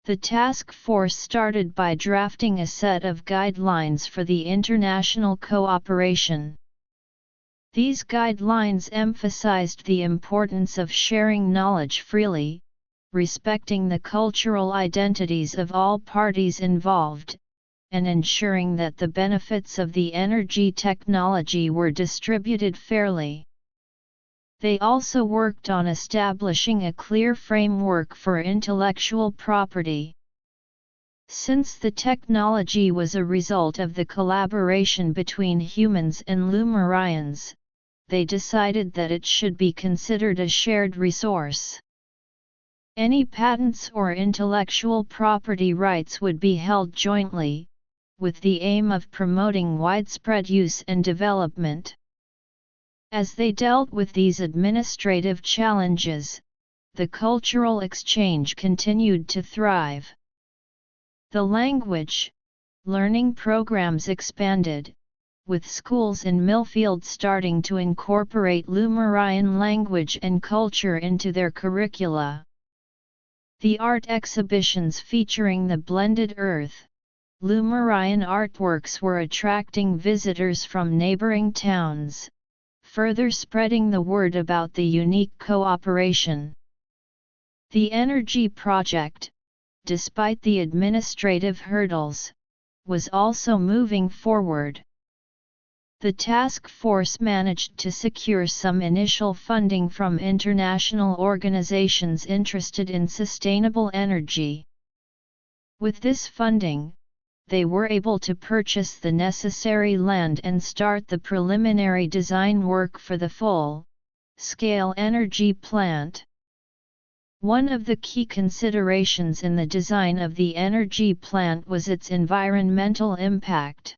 A: The task force started by drafting a set of guidelines for the international cooperation. These guidelines emphasized the importance of sharing knowledge freely, respecting the cultural identities of all parties involved, and ensuring that the benefits of the energy technology were distributed fairly. They also worked on establishing a clear framework for intellectual property. Since the technology was a result of the collaboration between humans and Lumarians, they decided that it should be considered a shared resource. Any patents or intellectual property rights would be held jointly, with the aim of promoting widespread use and development. As they dealt with these administrative challenges, the cultural exchange continued to thrive. The language learning programs expanded, with schools in Millfield starting to incorporate Lumarian language and culture into their curricula. The art exhibitions featuring the blended earth, Lumarian artworks were attracting visitors from neighboring towns, further spreading the word about the unique cooperation. The energy project, despite the administrative hurdles, was also moving forward. The task force managed to secure some initial funding from international organizations interested in sustainable energy. With this funding, they were able to purchase the necessary land and start the preliminary design work for the scale energy plant. One of the key considerations in the design of the energy plant was its environmental impact.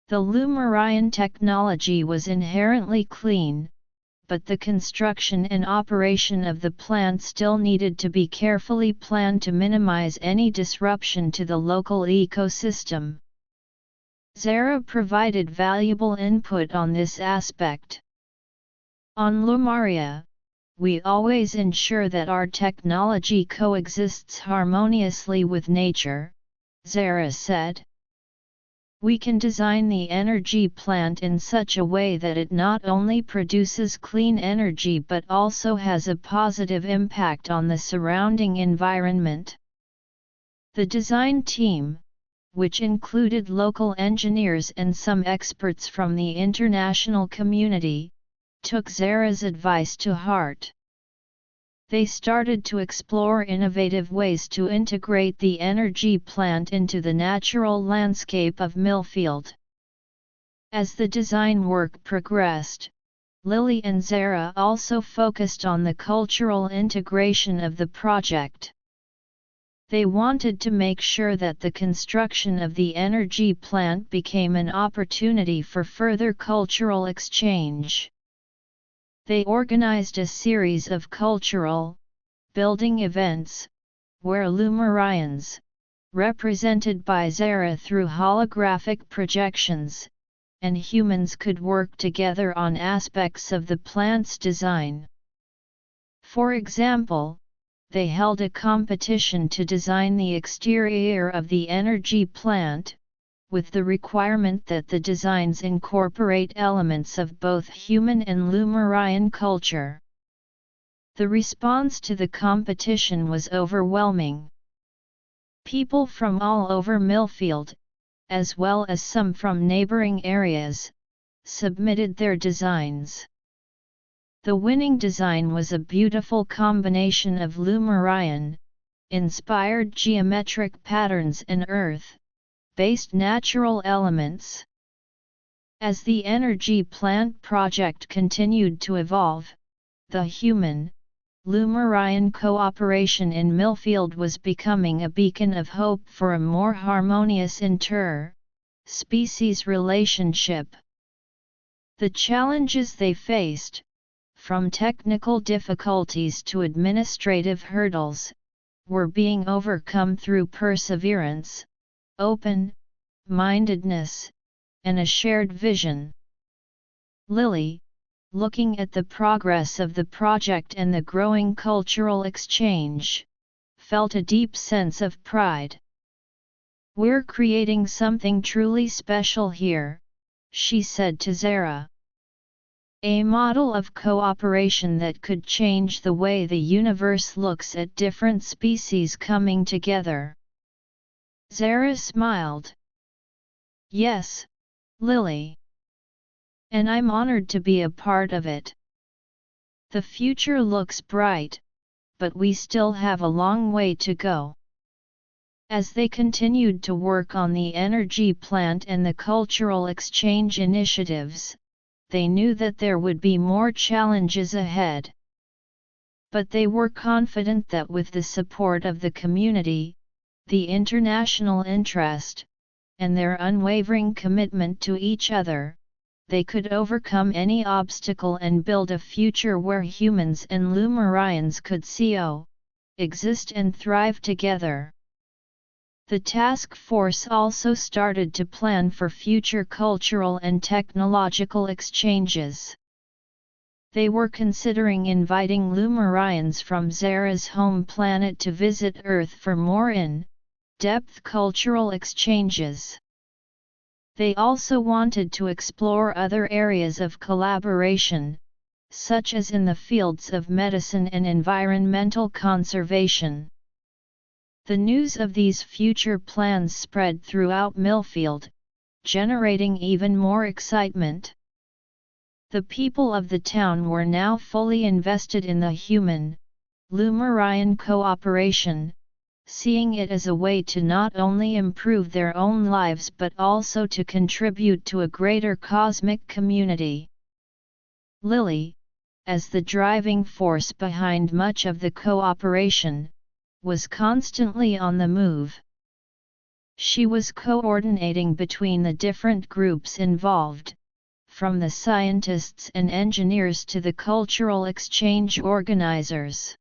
A: The Lumarian technology was inherently clean, but the construction and operation of the plant still needed to be carefully planned to minimize any disruption to the local ecosystem. Zara provided valuable input on this aspect. On Lumaria, we always ensure that our technology coexists harmoniously with nature, Zara said. We can design the energy plant in such a way that it not only produces clean energy but also has a positive impact on the surrounding environment. The design team, which included local engineers and some experts from the international community, took Zara's advice to heart. They started to explore innovative ways to integrate the energy plant into the natural landscape of Millfield. As the design work progressed, Lily and Zara also focused on the cultural integration of the project. They wanted to make sure that the construction of the energy plant became an opportunity for further cultural exchange. They organized a series of cultural, building events, where Lumarians, represented by Zara through holographic projections, and humans could work together on aspects of the plant's design. For example, they held a competition to design the exterior of the energy plant, with the requirement that the designs incorporate elements of both human and Lumarian culture. The response to the competition was overwhelming. People from all over Millfield, as well as some from neighboring areas, submitted their designs. The winning design was a beautiful combination of Lumarian-inspired geometric patterns and Earth-based natural elements. As the energy plant project continued to evolve, the human-Lumarian cooperation in Millfield was becoming a beacon of hope for a more harmonious inter-species relationship. The challenges they faced, from technical difficulties to administrative hurdles, were being overcome through perseverance, open-mindedness, and a shared vision. Lily, looking at the progress of the project and the growing cultural exchange, felt a deep sense of pride. "We're creating something truly special here," she said to Zara. "A model of cooperation that could change the way the universe looks at different species coming together." Zara smiled. "Yes, Lily. And I'm honored to be a part of it. The future looks bright, but we still have a long way to go." As they continued to work on the energy plant and the cultural exchange initiatives, they knew that there would be more challenges ahead. But they were confident that with the support of the community, the international interest, and their unwavering commitment to each other, they could overcome any obstacle and build a future where humans and Lumarians could exist and thrive together. The task force also started to plan for future cultural and technological exchanges. They were considering inviting Lumarians from Zara's home planet to visit Earth for more in-depth cultural exchanges. They also wanted to explore other areas of collaboration, such as in the fields of medicine and environmental conservation. The news of these future plans spread throughout Millfield, generating even more excitement. The people of the town were now fully invested in the human-Lumarian cooperation, seeing it as a way to not only improve their own lives but also to contribute to a greater cosmic community. Lily, as the driving force behind much of the cooperation, was constantly on the move. She was coordinating between the different groups involved, from the scientists and engineers to the cultural exchange organizers.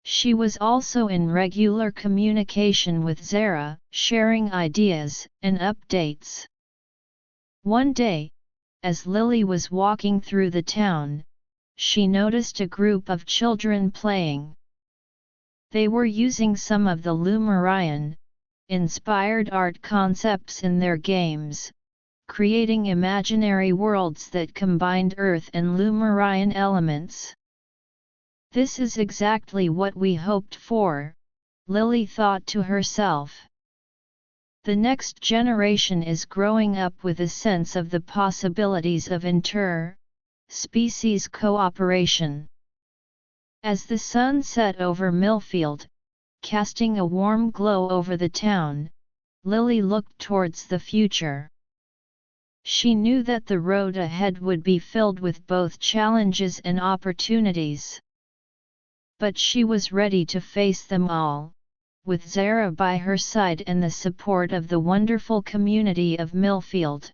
A: She was also in regular communication with Zara, sharing ideas and updates. One day, as Lily was walking through the town, she noticed a group of children playing. They were using some of the Lumarian inspired art concepts in their games, creating imaginary worlds that combined Earth and Lumarian elements. This is exactly what we hoped for, Lily thought to herself. The next generation is growing up with a sense of the possibilities of inter-species cooperation. As the sun set over Millfield, casting a warm glow over the town, Lily looked towards the future. She knew that the road ahead would be filled with both challenges and opportunities. But she was ready to face them all, with Zara by her side and the support of the wonderful community of Millfield.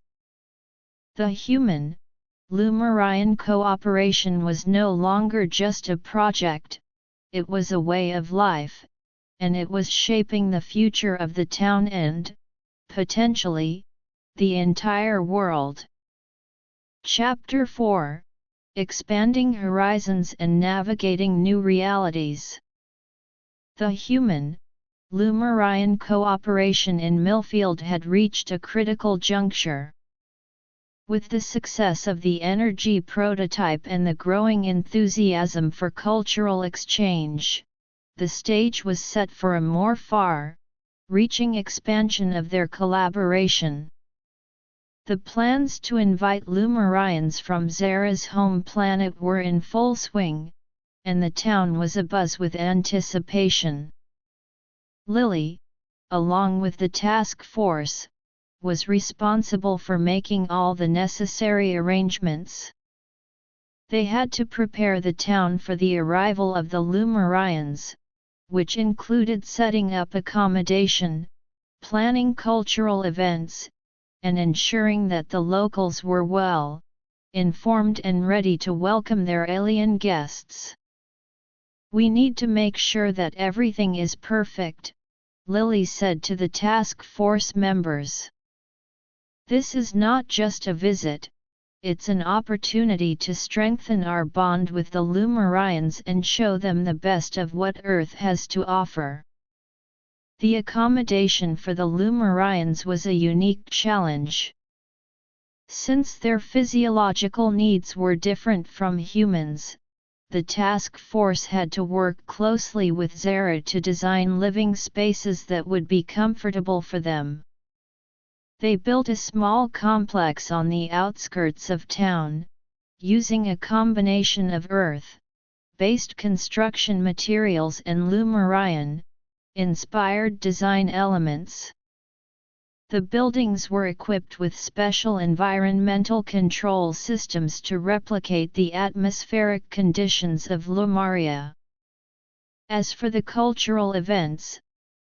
A: The human, Lumarian cooperation was no longer just a project, it was a way of life, and it was shaping the future of the town and, potentially, the entire world. Chapter 4: Expanding Horizons and Navigating New Realities. The human, Lumarian cooperation in Millfield had reached a critical juncture. With the success of the energy prototype and the growing enthusiasm for cultural exchange, the stage was set for a more far-reaching expansion of their collaboration. The plans to invite Lumarians from Zara's home planet were in full swing, and the town was abuzz with anticipation. Lily, along with the task force, was responsible for making all the necessary arrangements. They had to prepare the town for the arrival of the Lumarians, which included setting up accommodation, planning cultural events, and ensuring that the locals were well informed and ready to welcome their alien guests. "We need to make sure that everything is perfect," Lily said to the task force members. "This is not just a visit, it's an opportunity to strengthen our bond with the Lumarians and show them the best of what Earth has to offer." The accommodation for the Lumarians was a unique challenge. Since their physiological needs were different from humans, the task force had to work closely with Zara to design living spaces that would be comfortable for them. They built a small complex on the outskirts of town, using a combination of Earth-based construction materials and Lumarian-inspired design elements. The buildings were equipped with special environmental control systems to replicate the atmospheric conditions of Lumaria. As for the cultural events,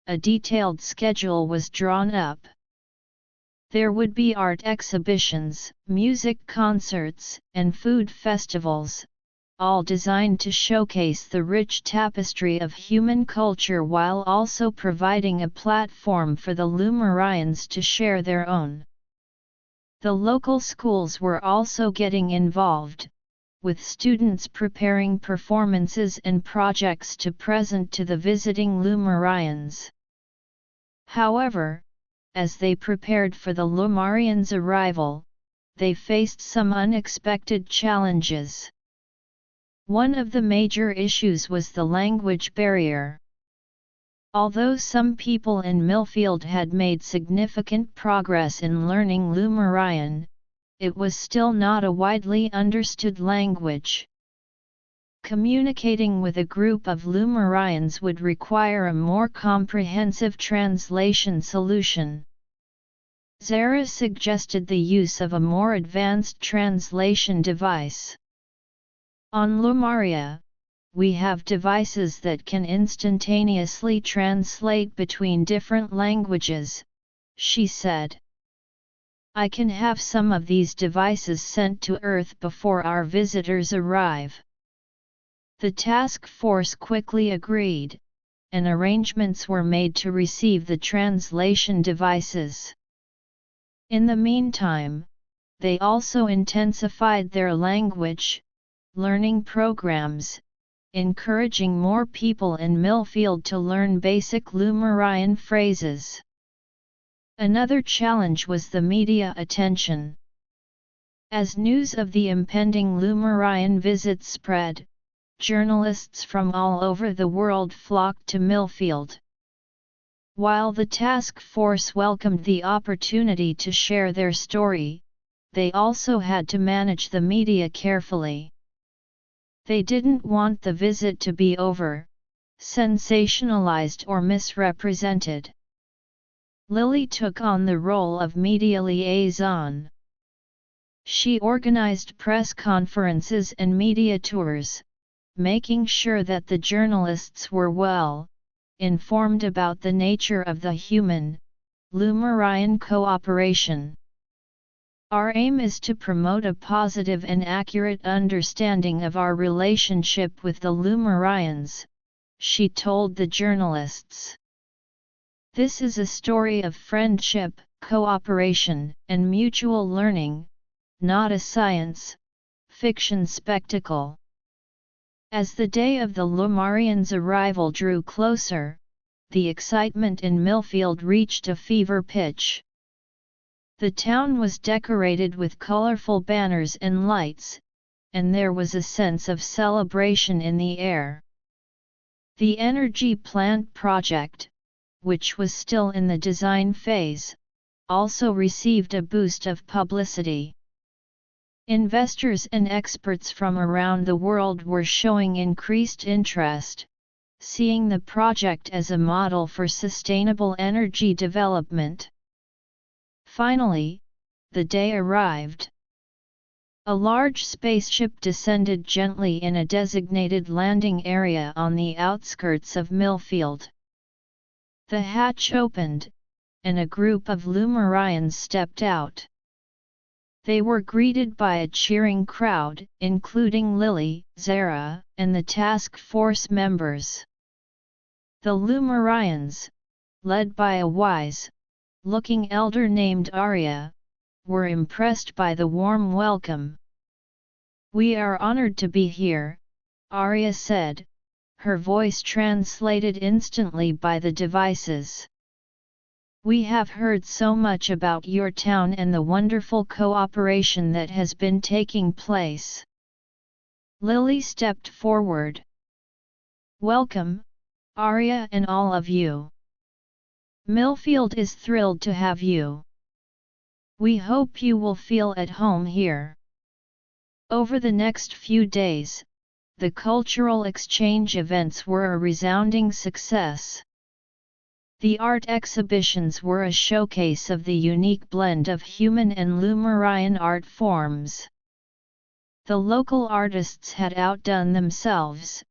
A: a detailed schedule was drawn up. There would be art exhibitions, music concerts, and food festivals, all designed to showcase the rich tapestry of human culture while also providing a platform for the Lumarians to share their own. The local schools were also getting involved, with students preparing performances and projects to present to the visiting Lumarians. However, as they prepared for the Lumarians' arrival, they faced some unexpected challenges. One of the major issues was the language barrier. Although some people in Millfield had made significant progress in learning Lumarian, it was still not a widely understood language. Communicating with a group of Lumarians would require a more comprehensive translation solution. Zara suggested the use of a more advanced translation device. On Lumaria, we have devices that can instantaneously translate between different languages, she said. I can have some of these devices sent to Earth before our visitors arrive. The task force quickly agreed, and arrangements were made to receive the translation devices. In the meantime, they also intensified their language learning programs, encouraging more people in Millfield to learn basic Lumarian phrases. Another challenge was the media attention. As news of the impending Lumarian visit spread, journalists from all over the world flocked to Millfield. While the task force welcomed the opportunity to share their story, they also had to manage the media carefully. They didn't want the visit to be sensationalized or misrepresented. Lily took on the role of media liaison. She organized press conferences and media tours, making sure that the journalists were well informed about the nature of the human-Lumarian cooperation. Our aim is to promote a positive and accurate understanding of our relationship with the Lumarians, she told the journalists. This is a story of friendship, cooperation, and mutual learning, not a science fiction spectacle. As the day of the Lumarians' arrival drew closer, the excitement in Millfield reached a fever pitch. The town was decorated with colorful banners and lights, and there was a sense of celebration in the air. The energy plant project, which was still in the design phase, also received a boost of publicity. Investors and experts from around the world were showing increased interest, seeing the project as a model for sustainable energy development. Finally, the day arrived. A large spaceship descended gently in a designated landing area on the outskirts of Millfield. The hatch opened, and a group of Lumarians stepped out. They were greeted by a cheering crowd, including Lily, Zara, and the task force members. The Lumarians, led by a wise-looking elder named Arya, were impressed by the warm welcome. "We are honored to be here," Arya said, her voice translated instantly by the devices. "We have heard so much about your town and the wonderful cooperation that has been taking place." Lily stepped forward. "Welcome, Arya and all of you. Millfield is thrilled to have you. We hope you will feel at home here." Over the next few days, the cultural exchange events were a resounding success. The art exhibitions were a showcase of the unique blend of human and Lumarian art forms. The local artists had outdone themselves,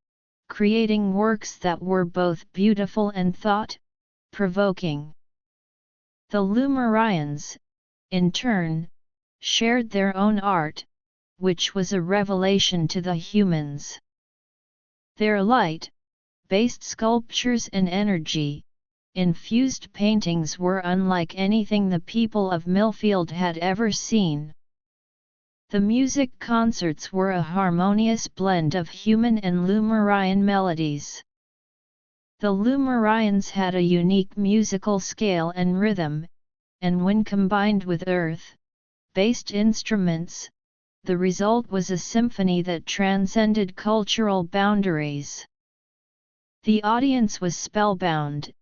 A: creating works that were both beautiful and thought-provoking. The Lumarians, in turn, shared their own art, which was a revelation to the humans. Their light-based sculptures and energy-infused paintings were unlike anything the people of Millfield had ever seen. The music concerts were a harmonious blend of human and Lumarian melodies. The Lumarians had a unique musical scale and rhythm, and when combined with earth-based instruments, the result was a symphony that transcended cultural boundaries. The audience was spellbound,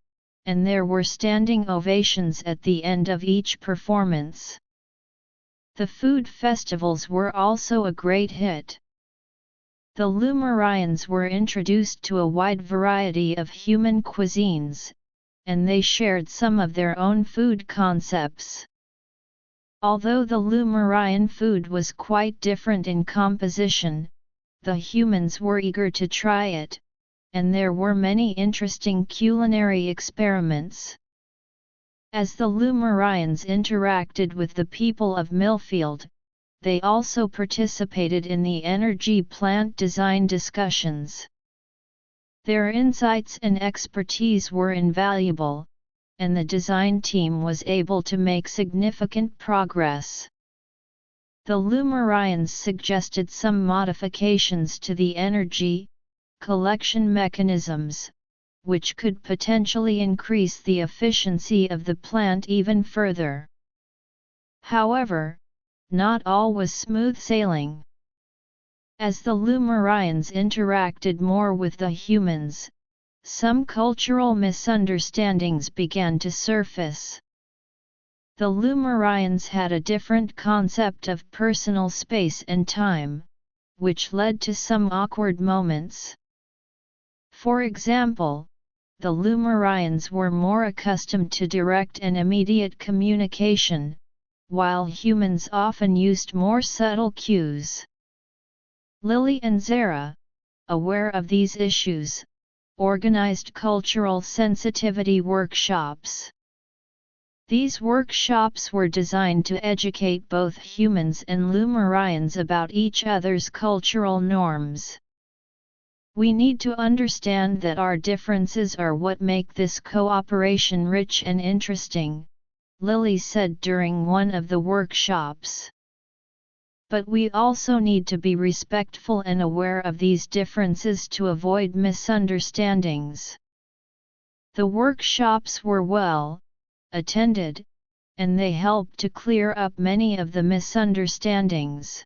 A: and there were standing ovations at the end of each performance. The food festivals were also a great hit. The Lumarians were introduced to a wide variety of human cuisines, and they shared some of their own food concepts. Although the Lumarian food was quite different in composition, the humans were eager to try it, and there were many interesting culinary experiments. As the Lumarians interacted with the people of Millfield, they also participated in the energy plant design discussions. Their insights and expertise were invaluable, and the design team was able to make significant progress. The Lumarians suggested some modifications to the energy collection mechanisms, which could potentially increase the efficiency of the plant even further. However, not all was smooth sailing. As the Lumarians interacted more with the humans, some cultural misunderstandings began to surface. The Lumarians had a different concept of personal space and time, which led to some awkward moments. For example, the Lumarians were more accustomed to direct and immediate communication, while humans often used more subtle cues. Lily and Zara, aware of these issues, organized cultural sensitivity workshops. These workshops were designed to educate both humans and Lumarians about each other's cultural norms. We need to understand that our differences are what make this cooperation rich and interesting, Lily said during one of the workshops. But we also need to be respectful and aware of these differences to avoid misunderstandings. The workshops were well attended, and they helped to clear up many of the misunderstandings.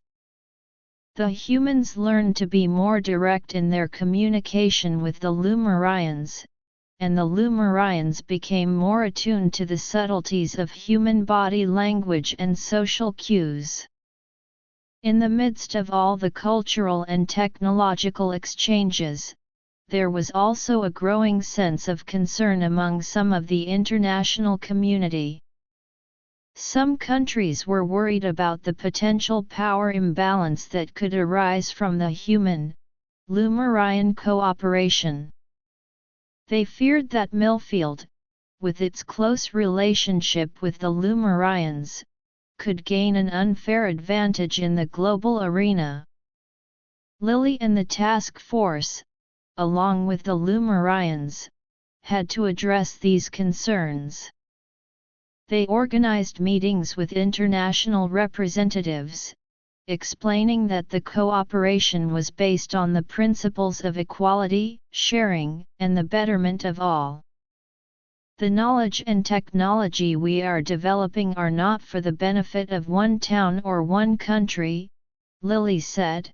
A: The humans learned to be more direct in their communication with the Lumarians, and the Lumarians became more attuned to the subtleties of human body language and social cues. In the midst of all the cultural and technological exchanges, there was also a growing sense of concern among some of the international community. Some countries were worried about the potential power imbalance that could arise from the human-Lumarian cooperation. They feared that Millfield, with its close relationship with the Lumarians, could gain an unfair advantage in the global arena. Lily and the task force, along with the Lumarians, had to address these concerns. They organized meetings with international representatives, explaining that the cooperation was based on the principles of equality, sharing, and the betterment of all. The knowledge and technology we are developing are not for the benefit of one town or one country, Lily said.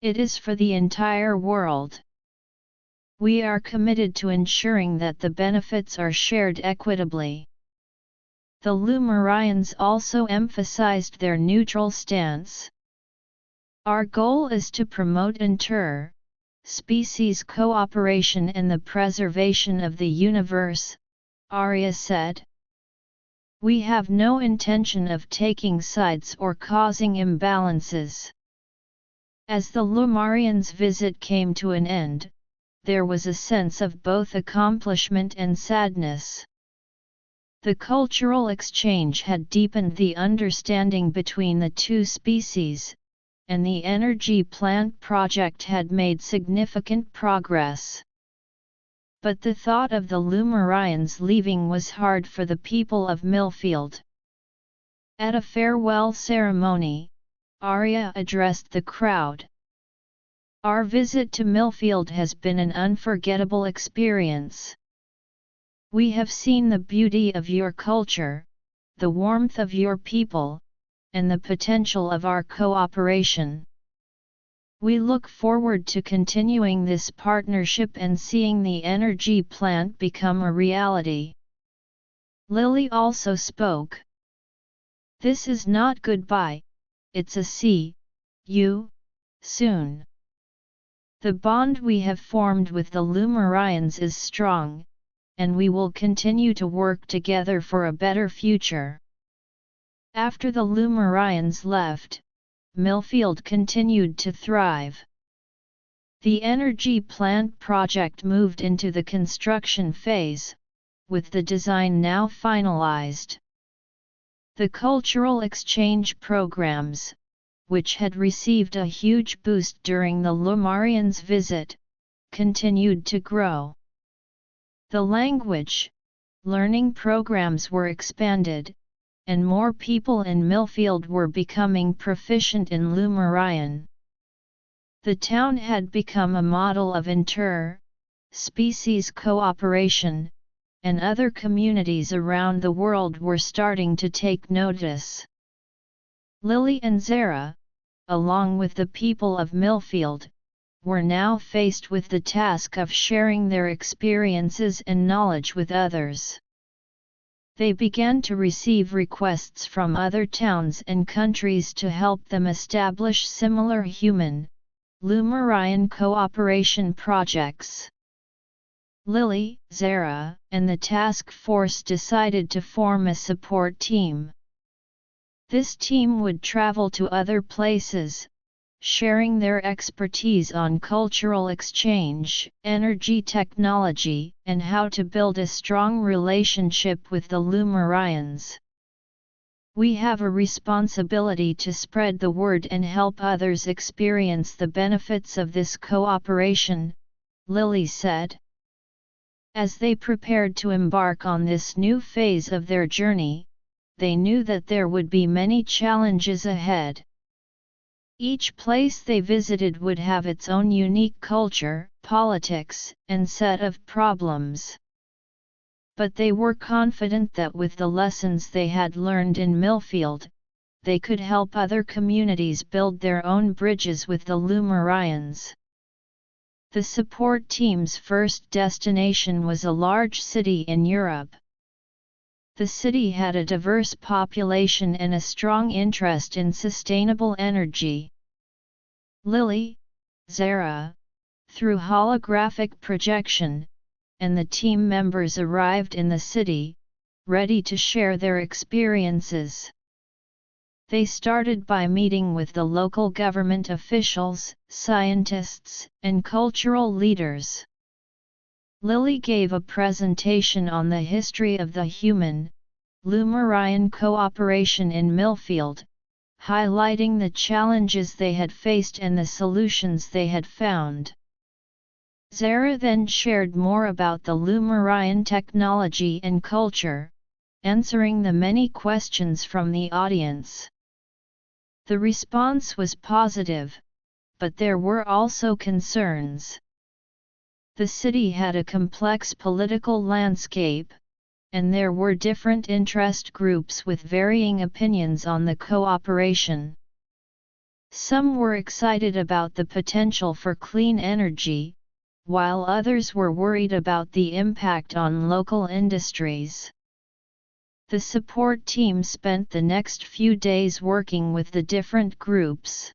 A: It is for the entire world. We are committed to ensuring that the benefits are shared equitably. The Lumarians also emphasized their neutral stance. Our goal is to promote inter-species cooperation and the preservation of the universe, Arya said. We have no intention of taking sides or causing imbalances. As the Lumarians' visit came to an end, there was a sense of both accomplishment and sadness. The cultural exchange had deepened the understanding between the two species, and the energy plant project had made significant progress. But the thought of the Lumarians leaving was hard for the people of Millfield. At a farewell ceremony, Arya addressed the crowd. Our visit to Millfield has been an unforgettable experience. We have seen the beauty of your culture, the warmth of your people, and the potential of our cooperation. We look forward to continuing this partnership and seeing the energy plant become a reality. Lily also spoke. This is not goodbye, it's a see you soon. The bond we have formed with the Lumarians is strong, and we will continue to work together for a better future. After the Lumarians left, Millfield continued to thrive. The energy plant project moved into the construction phase, with the design now finalized. The cultural exchange programs, which had received a huge boost during the Lumarians' visit, continued to grow. The language learning programs were expanded, and more people in Millfield were becoming proficient in Lumarian. The town had become a model of inter-species cooperation, and other communities around the world were starting to take notice. Lily and Zara, along with the people of Millfield, were now faced with the task of sharing their experiences and knowledge with others. They began to receive requests from other towns and countries to help them establish similar human, Lumarian cooperation projects. Lily, Zara, and the task force decided to form a support team. This team would travel to other places, sharing their expertise on cultural exchange, energy technology, and how to build a strong relationship with the Lumarians. "We have a responsibility to spread the word and help others experience the benefits of this cooperation," Lily said. As they prepared to embark on this new phase of their journey, they knew that there would be many challenges ahead. Each place they visited would have its own unique culture, politics, and set of problems. But they were confident that with the lessons they had learned in Millfield, they could help other communities build their own bridges with the Lumarians. The support team's first destination was a large city in Europe. The city had a diverse population and a strong interest in sustainable energy. Lily, Zara, through holographic projection, and the team members arrived in the city, ready to share their experiences. They started by meeting with the local government officials, scientists, and cultural leaders. Lily gave a presentation on the history of the human, Lumarian cooperation in Millfield, highlighting the challenges they had faced and the solutions they had found. Zara then shared more about the Lumarian technology and culture, answering the many questions from the audience. The response was positive, but there were also concerns. The city had a complex political landscape, and there were different interest groups with varying opinions on the cooperation. Some were excited about the potential for clean energy, while others were worried about the impact on local industries. The support team spent the next few days working with the different groups.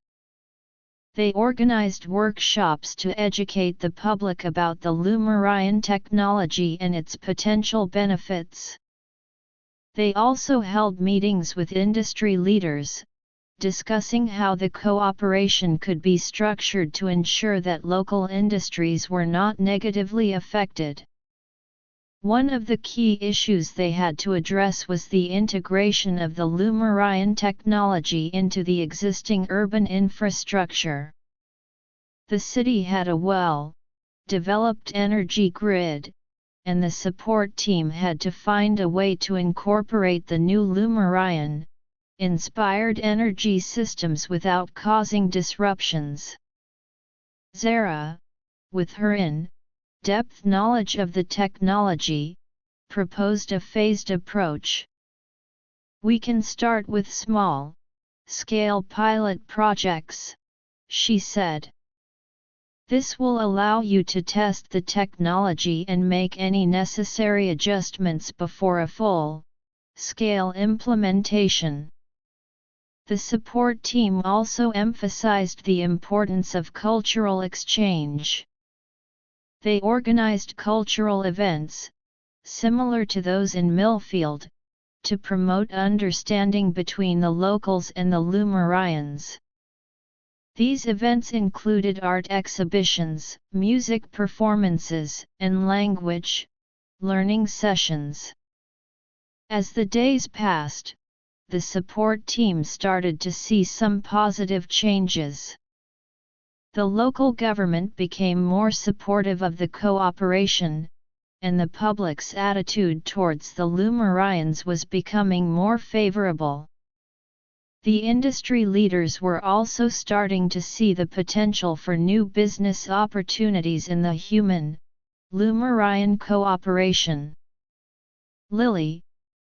A: They organized workshops to educate the public about the Lumarian technology and its potential benefits. They also held meetings with industry leaders, discussing how the cooperation could be structured to ensure that local industries were not negatively affected. One of the key issues they had to address was the integration of the Lumarian technology into the existing urban infrastructure. The city had a well-developed energy grid, and the support team had to find a way to incorporate the new Lumarian-inspired energy systems without causing disruptions. Zara, with her in-depth knowledge of the technology, proposed a phased approach. "We can start with small-scale pilot projects," she said. "This will allow you to test the technology and make any necessary adjustments before a full-scale implementation." The support team also emphasized the importance of cultural exchange. They organized cultural events, similar to those in Millfield, to promote understanding between the locals and the Lumarians. These events included art exhibitions, music performances, and language learning sessions. As the days passed, the support team started to see some positive changes. The local government became more supportive of the cooperation, and the public's attitude towards the Lumarians was becoming more favorable. The industry leaders were also starting to see the potential for new business opportunities in the human-Lumarian cooperation. Lily,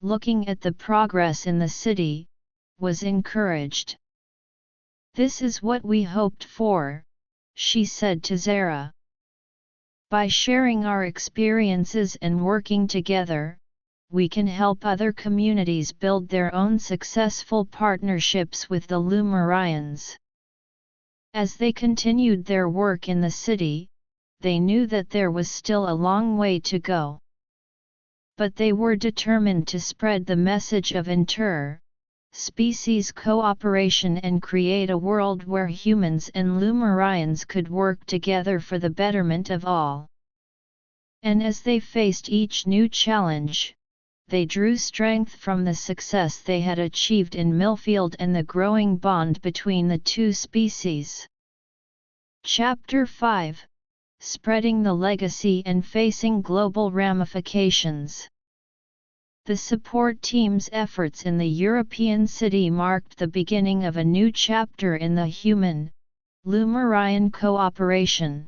A: looking at the progress in the city, was encouraged. "This is what we hoped for," she said to Zara. "By sharing our experiences and working together, we can help other communities build their own successful partnerships with the Lumarians." As they continued their work in the city, they knew that there was still a long way to go. But they were determined to spread the message of inter-species cooperation and create a world where humans and Lumarians could work together for the betterment of all. And as they faced each new challenge, they drew strength from the success they had achieved in Millfield and the growing bond between the two species. Chapter 5: Spreading the Legacy and Facing Global Ramifications. The support team's efforts in the European city marked the beginning of a new chapter in the human-Lumarian cooperation.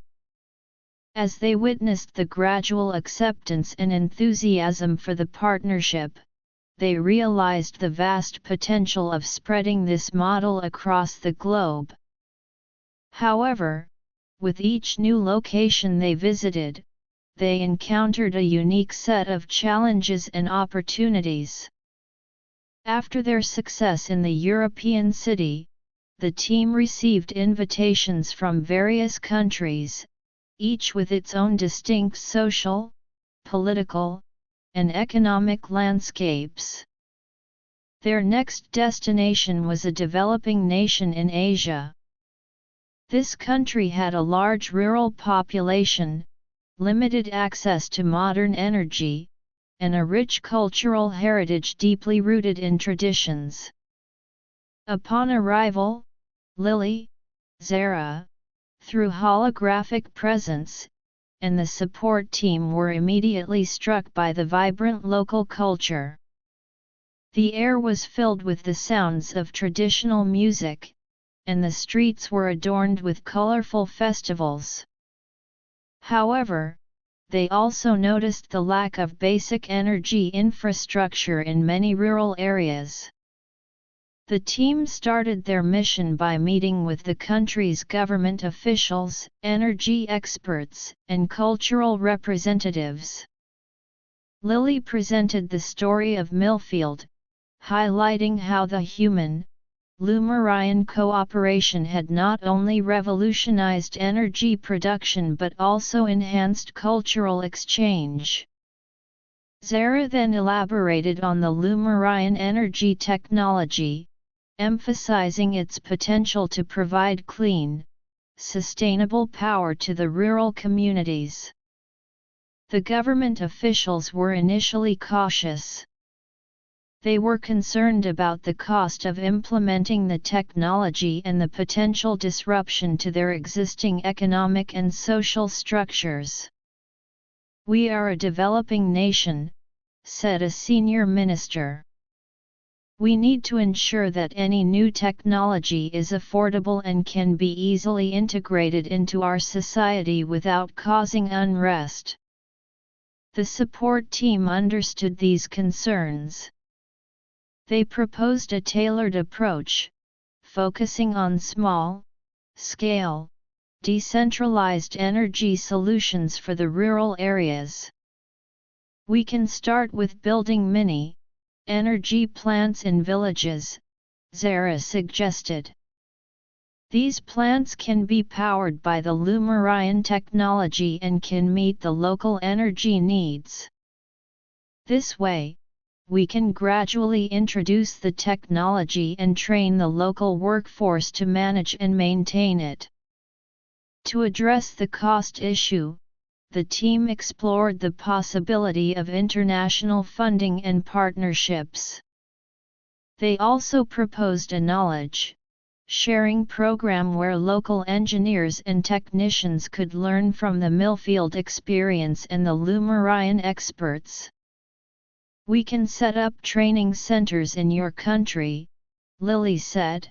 A: As they witnessed the gradual acceptance and enthusiasm for the partnership, they realized the vast potential of spreading this model across the globe. However, with each new location they visited, they encountered a unique set of challenges and opportunities. After their success in the European city, the team received invitations from various countries, each with its own distinct social, political, and economic landscapes. Their next destination was a developing nation in Asia. This country had a large rural population, limited access to modern energy, and a rich cultural heritage deeply rooted in traditions. Upon arrival, Lily, Zara, through holographic presence, and the support team were immediately struck by the vibrant local culture. The air was filled with the sounds of traditional music, and the streets were adorned with colorful festivals. However, they also noticed the lack of basic energy infrastructure in many rural areas. The team started their mission by meeting with the country's government officials, energy experts, and cultural representatives. Lily presented the story of Millfield, highlighting how the human-Lumarian cooperation had not only revolutionized energy production but also enhanced cultural exchange. Zara then elaborated on the Lumarian energy technology, emphasizing its potential to provide clean, sustainable power to the rural communities. The government officials were initially cautious. They were concerned about the cost of implementing the technology and the potential disruption to their existing economic and social structures. "We are a developing nation," said a senior minister. "We need to ensure that any new technology is affordable and can be easily integrated into our society without causing unrest." The support team understood these concerns. They proposed a tailored approach, focusing on small-scale, decentralized energy solutions for the rural areas. "We can start with building mini-energy plants in villages," Zara suggested. "These plants can be powered by the Lumarian technology and can meet the local energy needs. This way, we can gradually introduce the technology and train the local workforce to manage and maintain it. To address the cost issue, the team explored the possibility of international funding and partnerships. They also proposed a knowledge sharing program where local engineers and technicians could learn from the Millfield experience and the Lumarian experts. "We can set up training centers in your country," Lily said.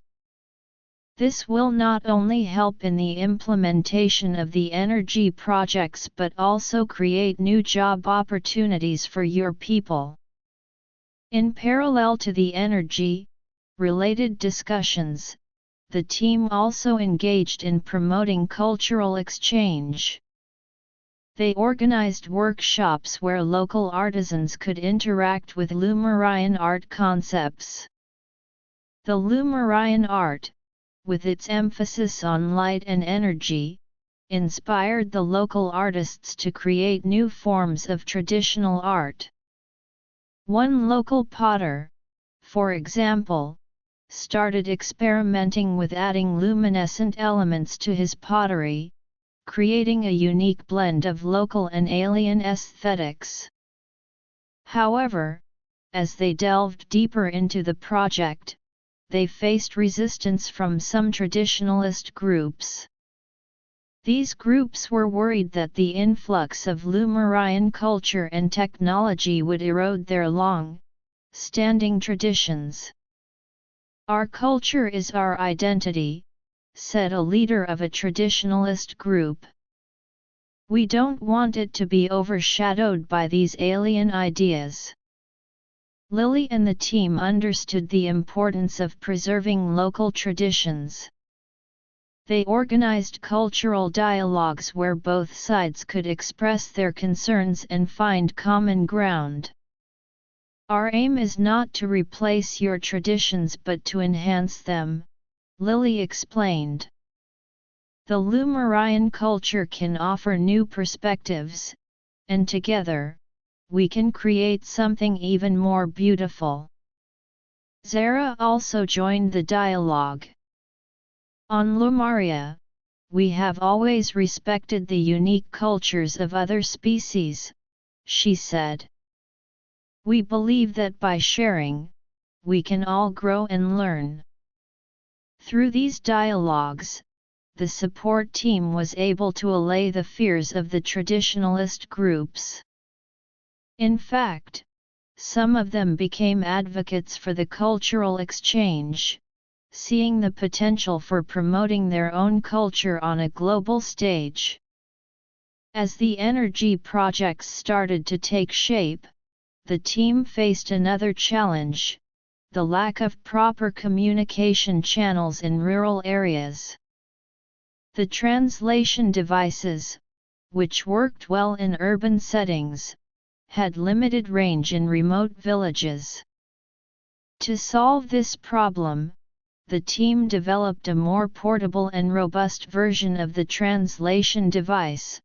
A: "This will not only help in the implementation of the energy projects but also create new job opportunities for your people." In parallel to the energy-related discussions, the team also engaged in promoting cultural exchange. They organized workshops where local artisans could interact with Lumarian art concepts. The Lumarian art, with its emphasis on light and energy, inspired the local artists to create new forms of traditional art. One local potter, for example, started experimenting with adding luminescent elements to his pottery, creating a unique blend of local and alien aesthetics. However, as they delved deeper into the project, they faced resistance from some traditionalist groups. These groups were worried that the influx of Lumarian culture and technology would erode their long-standing traditions. "Our culture is our identity," said a leader of a traditionalist group. "We don't want it to be overshadowed by these alien ideas." Lily and the team understood the importance of preserving local traditions. They organized cultural dialogues where both sides could express their concerns and find common ground. "Our aim is not to replace your traditions but to enhance them," Lily explained. "The Lumarian culture can offer new perspectives, and together, we can create something even more beautiful." Zara also joined the dialogue. "On Lumaria, we have always respected the unique cultures of other species," she said. "We believe that by sharing, we can all grow and learn." Through these dialogues, the support team was able to allay the fears of the traditionalist groups. In fact, some of them became advocates for the cultural exchange, seeing the potential for promoting their own culture on a global stage. As the energy projects started to take shape, the team faced another challenge: the lack of proper communication channels in rural areas. The translation devices, which worked well in urban settings, had limited range in remote villages. To solve this problem, the team developed a more portable and robust version of the translation device,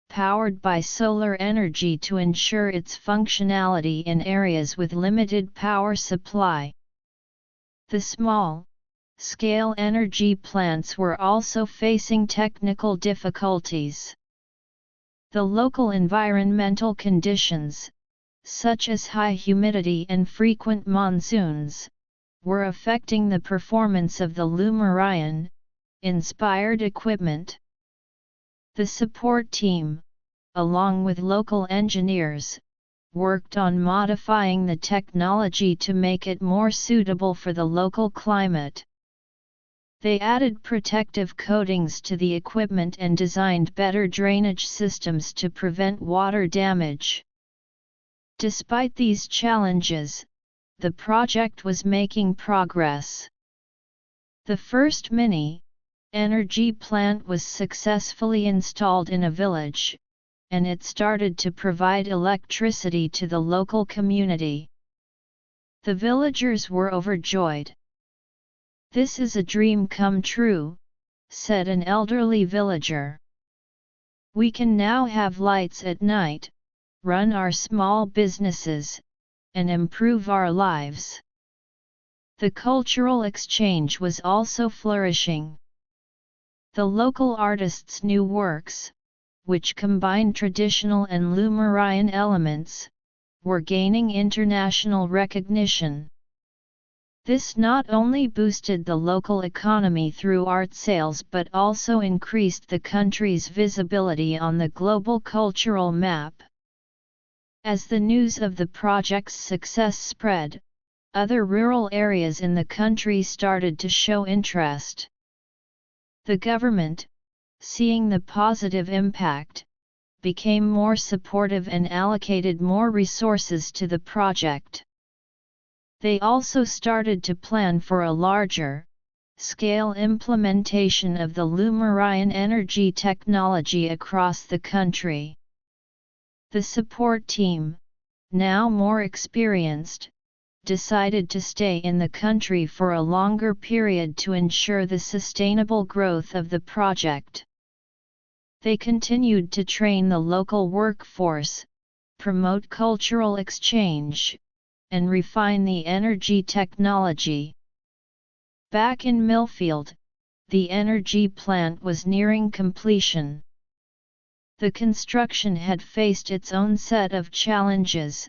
A: powered by solar energy to ensure its functionality in areas with limited power supply. The small-scale energy plants were also facing technical difficulties. The local environmental conditions, such as high humidity and frequent monsoons, were affecting the performance of the Lumarian-inspired equipment. The support team, along with local engineers, worked on modifying the technology to make it more suitable for the local climate. They added protective coatings to the equipment and designed better drainage systems to prevent water damage. Despite these challenges, the project was making progress. The first mini-energy plant was successfully installed in a village, and it started to provide electricity to the local community. The villagers were overjoyed. "This is a dream come true," said an elderly villager. "We can now have lights at night, run our small businesses, and improve our lives. The cultural exchange was also flourishing. The local artists' new works, which combined traditional and Lumarian elements, were gaining international recognition. This not only boosted the local economy through art sales but also increased the country's visibility on the global cultural map. As the news of the project's success spread, other rural areas in the country started to show interest. The government, seeing the positive impact, became more supportive and allocated more resources to the project. They also started to plan for a larger scale implementation of the Lumarian energy technology across the country. The support team, now more experienced, decided to stay in the country for a longer period to ensure the sustainable growth of the project. They continued to train the local workforce, promote cultural exchange, and refine the energy technology. Back in Millfield, the energy plant was nearing completion. The construction had faced its own set of challenges,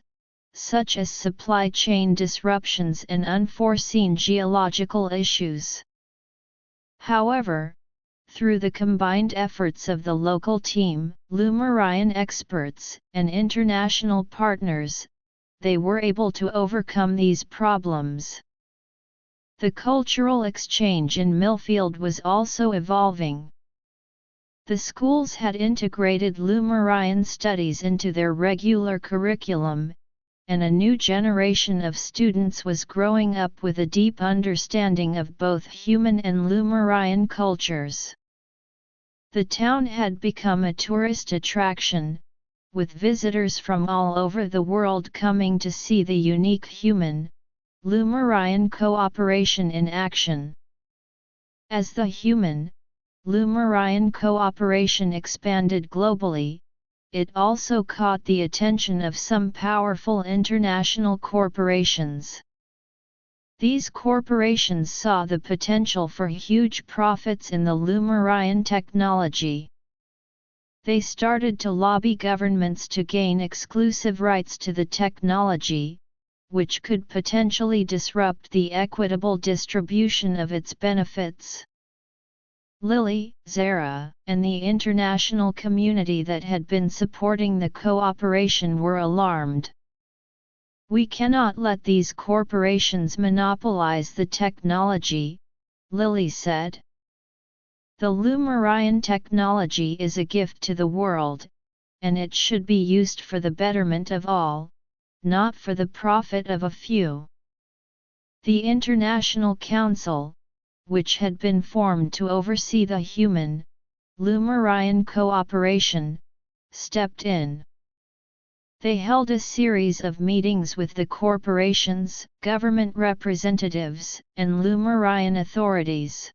A: such as supply chain disruptions and unforeseen geological issues. However, through the combined efforts of the local team, Lumarian experts, and international partners, they were able to overcome these problems. The cultural exchange in Millfield was also evolving. The schools had integrated Lumarian studies into their regular curriculum, and a new generation of students was growing up with a deep understanding of both human and Lumarian cultures. The town had become a tourist attraction, with visitors from all over the world coming to see the unique human, Lumarian cooperation in action. As the human, Lumarian cooperation expanded globally, it also caught the attention of some powerful international corporations. These corporations saw the potential for huge profits in the Lumarian technology. They started to lobby governments to gain exclusive rights to the technology, which could potentially disrupt the equitable distribution of its benefits. Lily, Zara, and the international community that had been supporting the cooperation were alarmed. "We cannot let these corporations monopolize the technology," Lily said. "The Lumarian technology is a gift to the world, and it should be used for the betterment of all, not for the profit of a few." The International Council, which had been formed to oversee the human, Lumarian cooperation, stepped in. They held a series of meetings with the corporations, government representatives, and Lumarian authorities.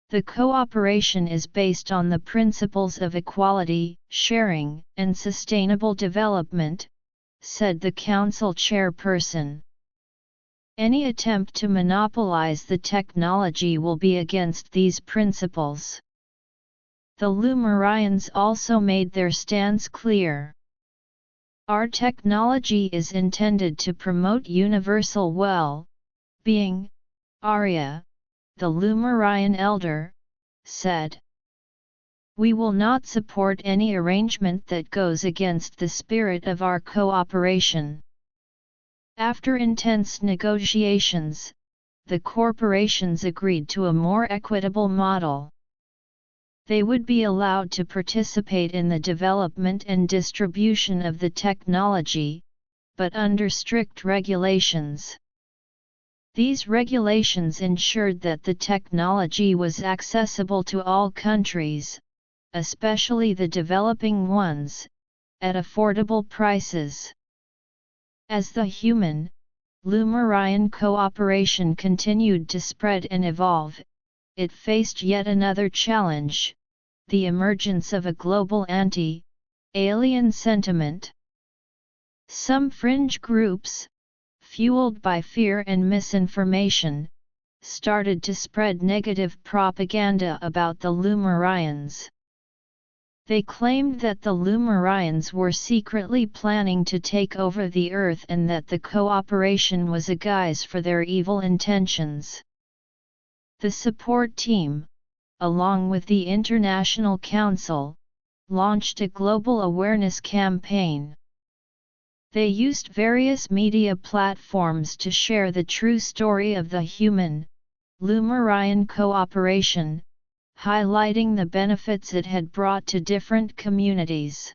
A: "The cooperation is based on the principles of equality, sharing, and sustainable development," said the council chairperson. "Any attempt to monopolize the technology will be against these principles." The Lumarians also made their stance clear. "Our technology is intended to promote universal well-being," Arya, the Lumarian elder, said. "We will not support any arrangement that goes against the spirit of our cooperation." After intense negotiations, the corporations agreed to a more equitable model. They would be allowed to participate in the development and distribution of the technology, but under strict regulations. These regulations ensured that the technology was accessible to all countries, especially the developing ones, at affordable prices. As the human, Lumarian cooperation continued to spread and evolve, it faced yet another challenge: the emergence of a global anti-alien sentiment. Some fringe groups, fueled by fear and misinformation, started to spread negative propaganda about the Lumarians. They claimed that the Lumarians were secretly planning to take over the Earth and that the cooperation was a guise for their evil intentions. The support team, along with the International Council, launched a global awareness campaign. They used various media platforms to share the true story of the human, Lumarian cooperation, highlighting the benefits it had brought to different communities.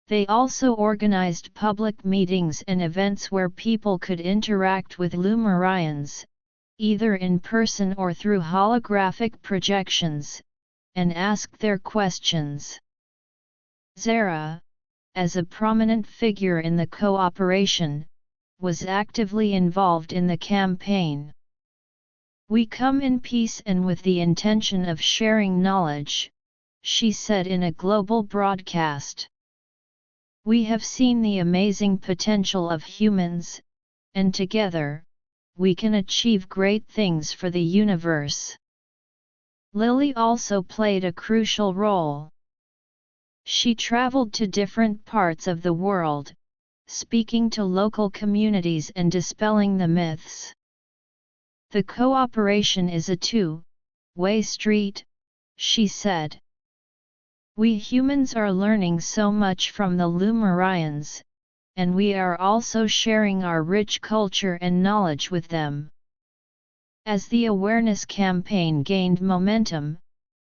A: They also organized public meetings and events where people could interact with Lumarians, either in person or through holographic projections, and ask their questions. Zara, as a prominent figure in the cooperation, was actively involved in the campaign. "We come in peace and with the intention of sharing knowledge," she said in a global broadcast. "We have seen the amazing potential of humans, and together, we can achieve great things for the universe." Lily also played a crucial role. She traveled to different parts of the world, speaking to local communities and dispelling the myths. "The cooperation is a two-way street," she said. "We humans are learning so much from the Lumarians, and we are also sharing our rich culture and knowledge with them." As the awareness campaign gained momentum,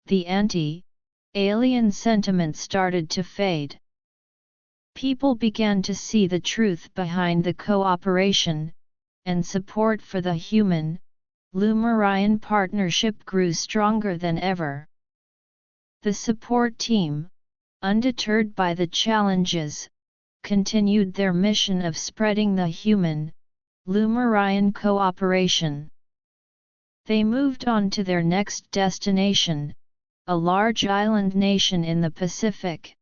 A: the anti-alien sentiment started to fade. People began to see the truth behind the cooperation, and support for the human, Lumarian partnership grew stronger than ever. The support team, undeterred by the challenges, continued their mission of spreading the human, Lumarian cooperation. They moved on to their next destination, a large island nation in the Pacific.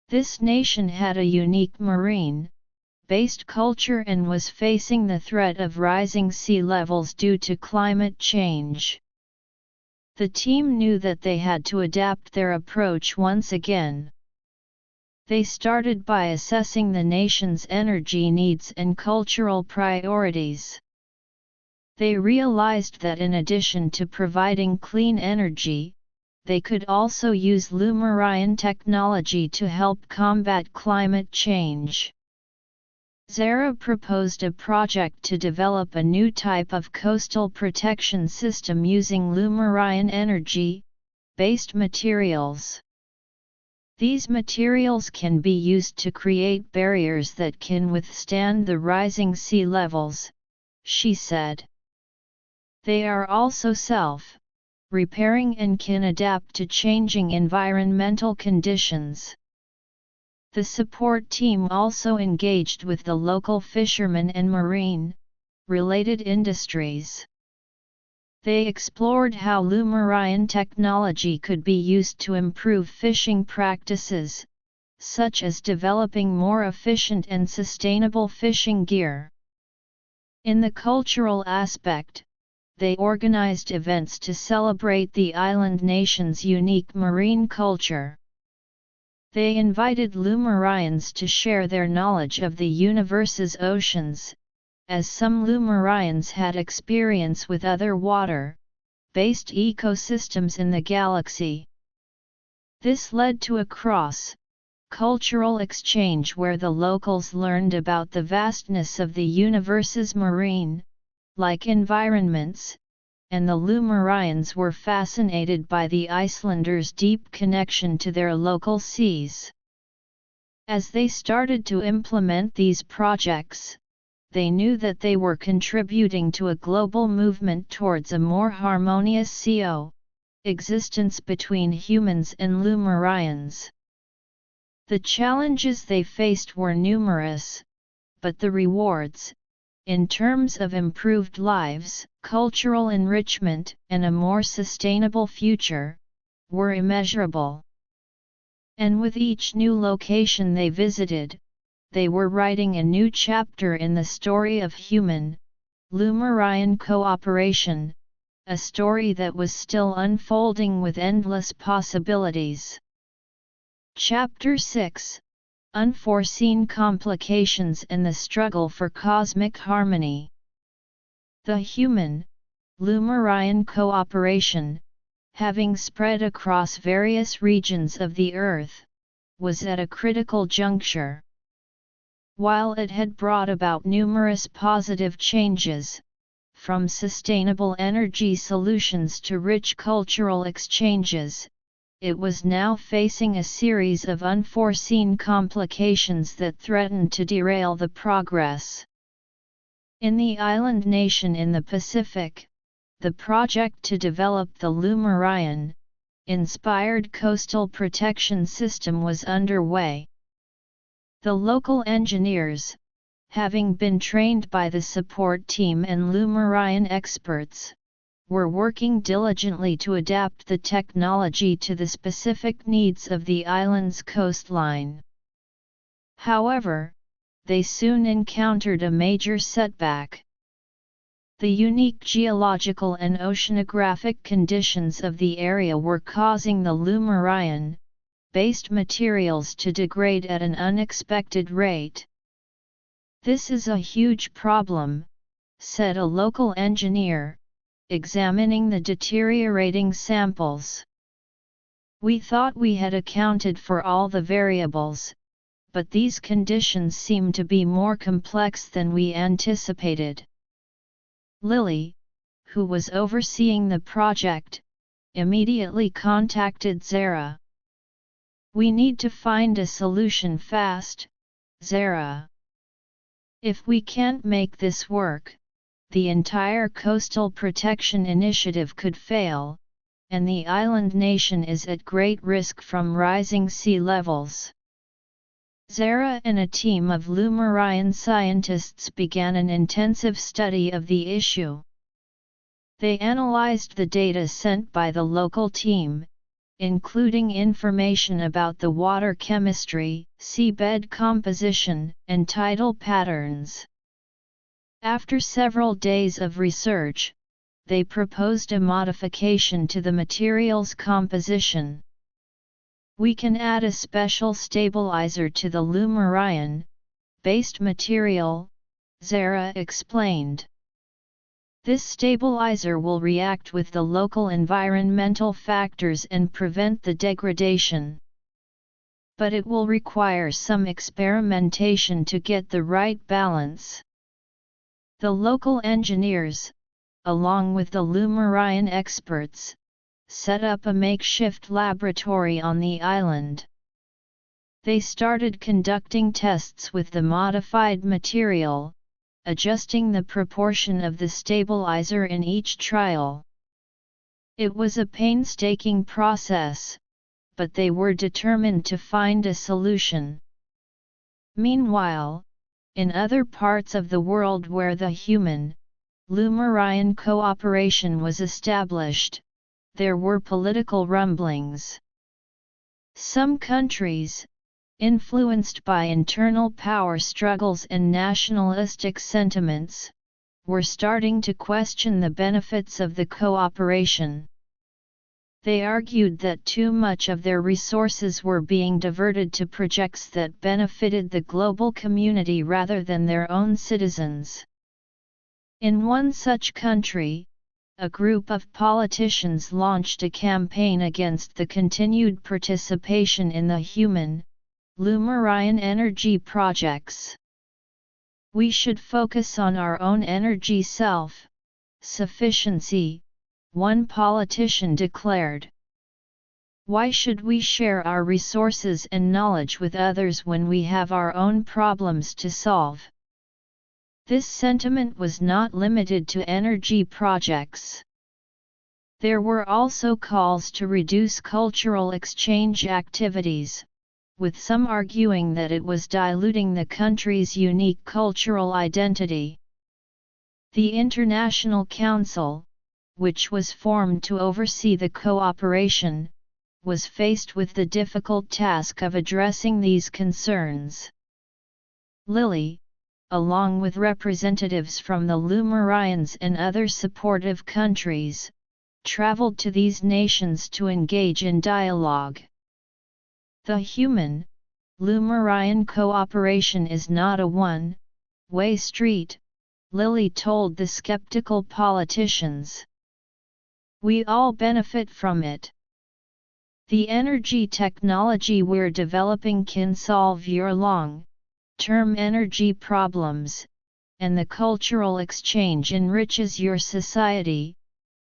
A: This nation had a unique marine-based culture and was facing the threat of rising sea levels due to climate change. The team knew that they had to adapt their approach once again. They started by assessing the nation's energy needs and cultural priorities. They realized that in addition to providing clean energy, they could also use Lumarian technology to help combat climate change. Zara proposed a project to develop a new type of coastal protection system using Lumarian energy-based materials. These materials can be used to create barriers that can withstand the rising sea levels, she said. They are also self-repairing and can adapt to changing environmental conditions. The support team also engaged with the local fishermen and marine-related industries. They explored how Lumarian technology could be used to improve fishing practices, such as developing more efficient and sustainable fishing gear. In the cultural aspect, they organized events to celebrate the island nation's unique marine culture. They invited Lumarians to share their knowledge of the universe's oceans, as some Lumarians had experience with other water-based ecosystems in the galaxy. This led to a cross-cultural exchange where the locals learned about the vastness of the universe's marine-like environments, and the Lumarians were fascinated by the Icelanders' deep connection to their local seas. As they started to implement these projects, they knew that they were contributing to a global movement towards a more harmonious coexistence between humans and Lumarians. The challenges they faced were numerous, but the rewards, in terms of improved lives, cultural enrichment, and a more sustainable future, were immeasurable. And with each new location they visited, they were writing a new chapter in the story of human, Lumarian cooperation, a story that was still unfolding with endless possibilities. Chapter 6: Unforeseen Complications and the Struggle for Cosmic Harmony. The human, Lumarian cooperation, having spread across various regions of the Earth, was at a critical juncture. While it had brought about numerous positive changes, from sustainable energy solutions to rich cultural exchanges, it was now facing a series of unforeseen complications that threatened to derail the progress. In the island nation in the Pacific, the project to develop the Lumarian, inspired coastal protection system was underway. The local engineers, having been trained by the support team and Lumarian experts, were working diligently to adapt the technology to the specific needs of the island's coastline. However, they soon encountered a major setback. The unique geological and oceanographic conditions of the area were causing the Lumarian-based materials to degrade at an unexpected rate. "This is a huge problem," said a local engineer, examining the deteriorating samples. "We thought we had accounted for all the variables, but these conditions seem to be more complex than we anticipated." Lily, who was overseeing the project, immediately contacted Zara. "We need to find a solution fast, Zara. If we can't make this work, the entire coastal protection initiative could fail, and the island nation is at great risk from rising sea levels." Zara and a team of Lumarian scientists began an intensive study of the issue. They analyzed the data sent by the local team, including information about the water chemistry, seabed composition, and tidal patterns. After several days of research, they proposed a modification to the material's composition. "We can add a special stabilizer to the Lumarian-based material," Zara explained. "This stabilizer will react with the local environmental factors and prevent the degradation. But it will require some experimentation to get the right balance." The local engineers, along with the Lumarian experts, set up a makeshift laboratory on the island. They started conducting tests with the modified material, adjusting the proportion of the stabilizer in each trial. It was a painstaking process, but they were determined to find a solution. Meanwhile, in other parts of the world where the human, Lumarian cooperation was established, there were political rumblings. Some countries, influenced by internal power struggles and nationalistic sentiments, were starting to question the benefits of the cooperation. They argued that too much of their resources were being diverted to projects that benefited the global community rather than their own citizens. In one such country, a group of politicians launched a campaign against the continued participation in the human, Lumarian energy projects. "We should focus on our own energy self-sufficiency," one politician declared. "Why should we share our resources and knowledge with others when we have our own problems to solve?" This sentiment was not limited to energy projects. There were also calls to reduce cultural exchange activities, with some arguing that it was diluting the country's unique cultural identity. The International Council, which was formed to oversee the cooperation, was faced with the difficult task of addressing these concerns. Lily, along with representatives from the Lumarians and other supportive countries, traveled to these nations to engage in dialogue. The human, Lumarian cooperation is not a one-way street, Lily told the skeptical politicians. We all benefit from it. The energy technology we're developing can solve your long-term energy problems, and the cultural exchange enriches your society,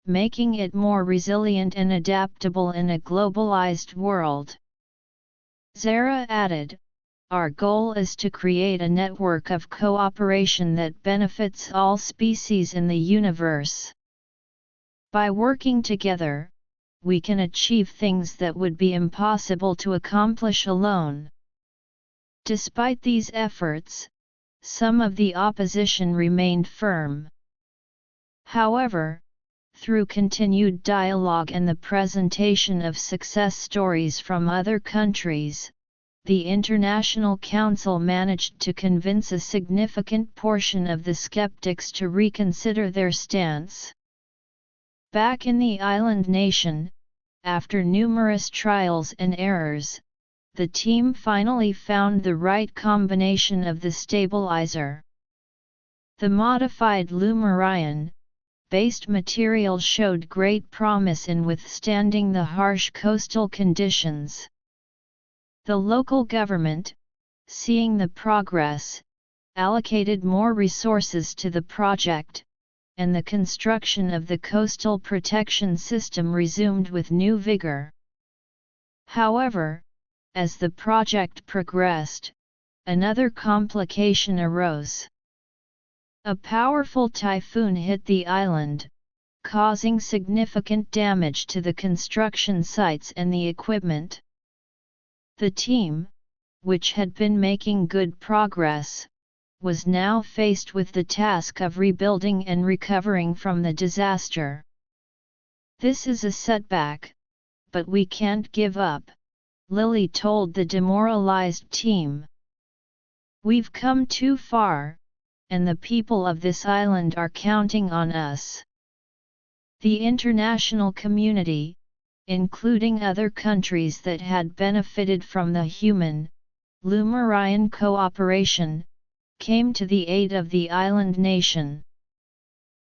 A: making it more resilient and adaptable in a globalized world. Zara added, our goal is to create a network of cooperation that benefits all species in the universe. By working together, we can achieve things that would be impossible to accomplish alone. Despite these efforts, some of the opposition remained firm. However, through continued dialogue and the presentation of success stories from other countries, the International Council managed to convince a significant portion of the skeptics to reconsider their stance. Back in the island nation, after numerous trials and errors, the team finally found the right combination of the stabilizer. The modified Lumarian-based material showed great promise in withstanding the harsh coastal conditions. The local government, seeing the progress, allocated more resources to the project, and the construction of the coastal protection system resumed with new vigor. However, as the project progressed, another complication arose. A powerful typhoon hit the island, causing significant damage to the construction sites and the equipment. The team, which had been making good progress, was now faced with the task of rebuilding and recovering from the disaster. This is a setback, but we can't give up, Lily told the demoralized team. We've come too far, and the people of this island are counting on us. The international community, including other countries that had benefited from the human, Lumarian cooperation, came to the aid of the island nation.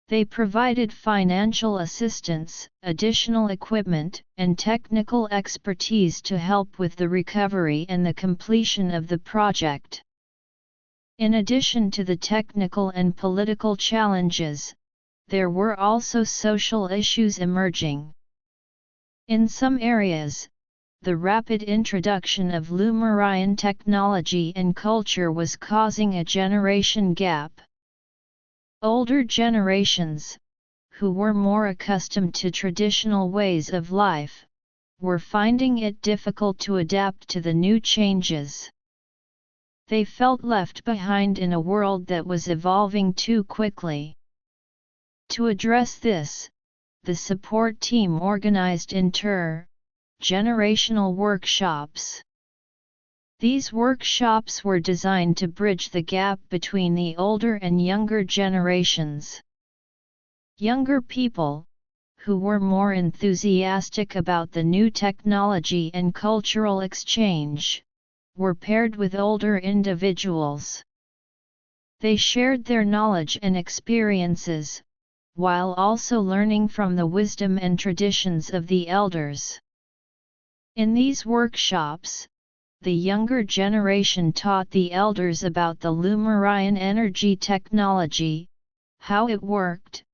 A: They provided financial assistance, additional equipment, and technical expertise to help with the recovery and the completion of the project. In addition to the technical and political challenges, there were also social issues emerging. In some areas, the rapid introduction of Lumarian technology and culture was causing a generation gap. Older generations, who were more accustomed to traditional ways of life, were finding it difficult to adapt to the new changes. They felt left behind in a world that was evolving too quickly. To address this, the support team organized inter-generational workshops. These workshops were designed to bridge the gap between the older and younger generations. Younger people, who were more enthusiastic about the new technology and cultural exchange, were paired with older individuals. They shared their knowledge and experiences, while also learning from the wisdom and traditions of the elders. In these workshops, the younger generation taught the elders about the Lumarian energy technology, how it worked,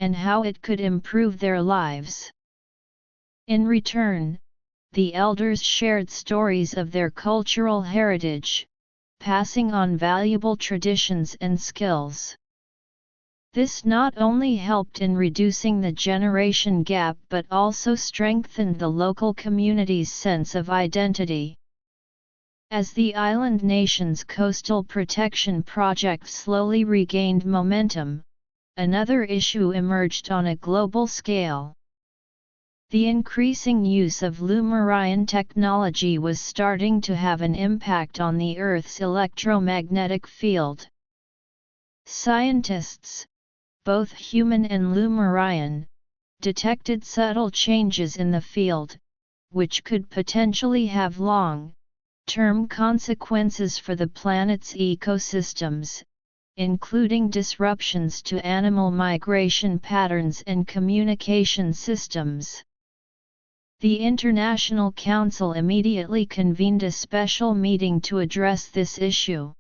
A: and how it could improve their lives. In return, the elders shared stories of their cultural heritage, passing on valuable traditions and skills. This not only helped in reducing the generation gap but also strengthened the local community's sense of identity. As the island nation's coastal protection project slowly regained momentum, another issue emerged on a global scale. The increasing use of Lumarian technology was starting to have an impact on the Earth's electromagnetic field. Scientists, both human and Lumarian, detected subtle changes in the field, which could potentially have long-term consequences for the planet's ecosystems, including disruptions to animal migration patterns and communication systems. The International Council immediately convened a special meeting to address this issue.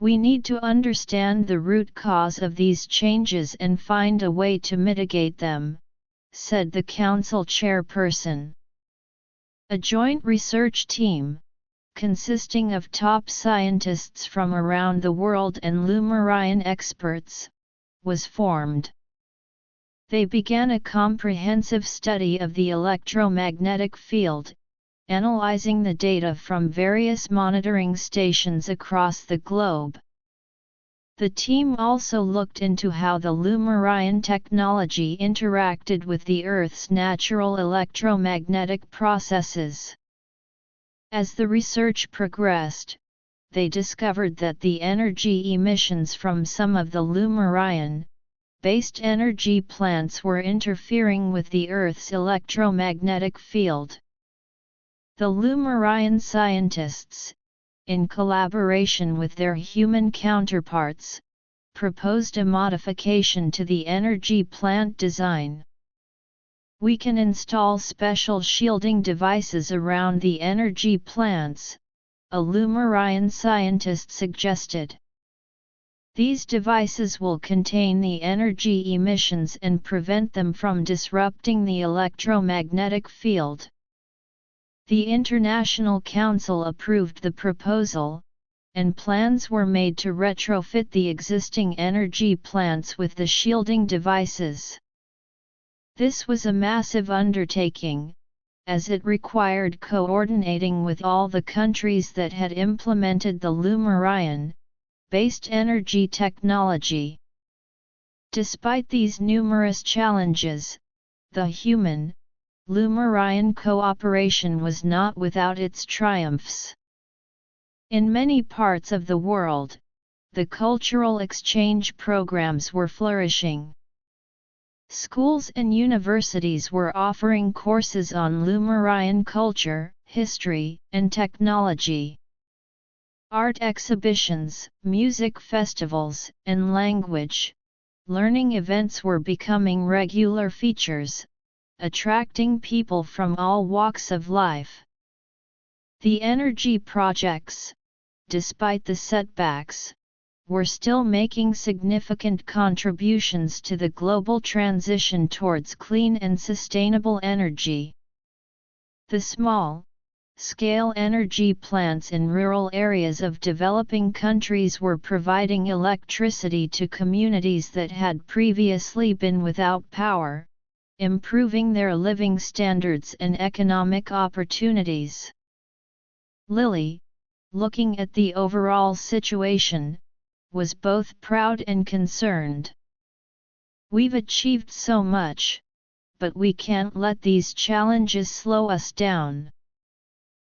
A: We need to understand the root cause of these changes and find a way to mitigate them, said the Council chairperson. A joint research team, consisting of top scientists from around the world and Lumarian experts, was formed. They began a comprehensive study of the electromagnetic field, analyzing the data from various monitoring stations across the globe. The team also looked into how the Lumarian technology interacted with the Earth's natural electromagnetic processes. As the research progressed, they discovered that the energy emissions from some of the Lumarian-based energy plants were interfering with the Earth's electromagnetic field. The Lumarian scientists, in collaboration with their human counterparts, proposed a modification to the energy plant design. We can install special shielding devices around the energy plants, a Lumarian scientist suggested. These devices will contain the energy emissions and prevent them from disrupting the electromagnetic field. The International Council approved the proposal, and plans were made to retrofit the existing energy plants with the shielding devices. This was a massive undertaking, as it required coordinating with all the countries that had implemented the Lumarian-based energy technology. Despite these numerous challenges, the human, Lumarian cooperation was not without its triumphs. In many parts of the world, the cultural exchange programs were flourishing. Schools and universities were offering courses on Lumarian culture, history, and technology. Art exhibitions, music festivals, and language learning events were becoming regular features, attracting people from all walks of life. The energy projects, despite the setbacks, were still making significant contributions to the global transition towards clean and sustainable energy. The small-scale energy plants in rural areas of developing countries were providing electricity to communities that had previously been without power, improving their living standards and economic opportunities. Lily, looking at the overall situation, was both proud and concerned. We've achieved so much, but we can't let these challenges slow us down.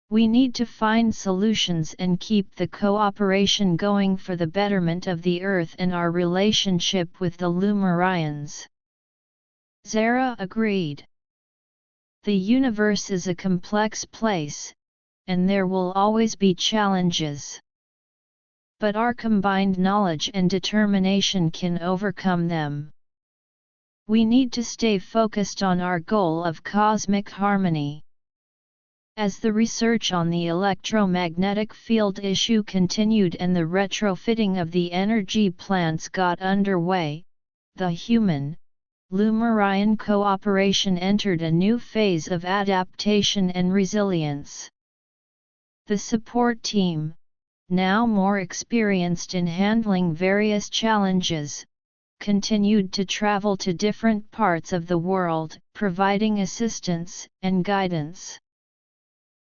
A: We need to find solutions and keep the cooperation going for the betterment of the Earth and our relationship with the Lumarians. Zara agreed. The universe is a complex place, and there will always be challenges. But our combined knowledge and determination can overcome them. We need to stay focused on our goal of cosmic harmony. As the research on the electromagnetic field issue continued and the retrofitting of the energy plants got underway, the human, Lumarian cooperation entered a new phase of adaptation and resilience. The support team, now more experienced in handling various challenges, continued to travel to different parts of the world, providing assistance and guidance.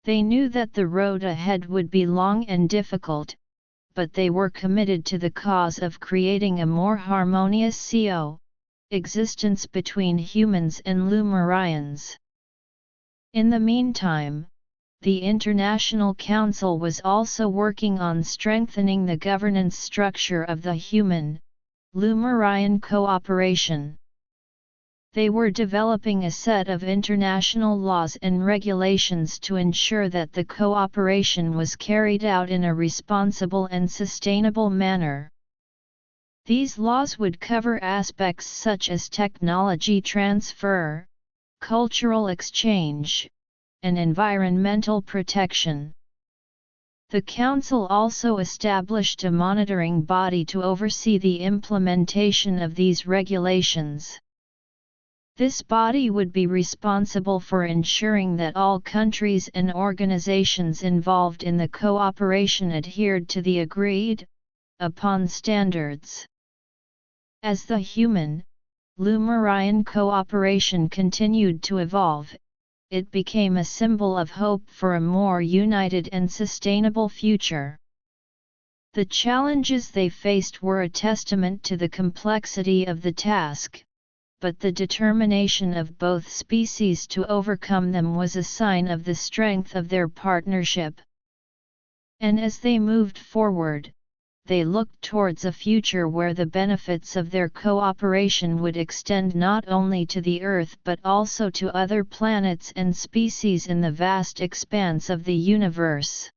A: They knew that the road ahead would be long and difficult, but they were committed to the cause of creating a more harmonious existence between humans and Lumarians. In the meantime, the International Council was also working on strengthening the governance structure of the human, Lumarian cooperation. They were developing a set of international laws and regulations to ensure that the cooperation was carried out in a responsible and sustainable manner. These laws would cover aspects such as technology transfer, cultural exchange, and environmental protection. The Council also established a monitoring body to oversee the implementation of these regulations. This body would be responsible for ensuring that all countries and organizations involved in the cooperation adhered to the agreed-upon standards. As the human, Lumarian cooperation continued to evolve, it became a symbol of hope for a more united and sustainable future. The challenges they faced were a testament to the complexity of the task, but the determination of both species to overcome them was a sign of the strength of their partnership. And as they moved forward, they looked towards a future where the benefits of their cooperation would extend not only to the Earth but also to other planets and species in the vast expanse of the universe.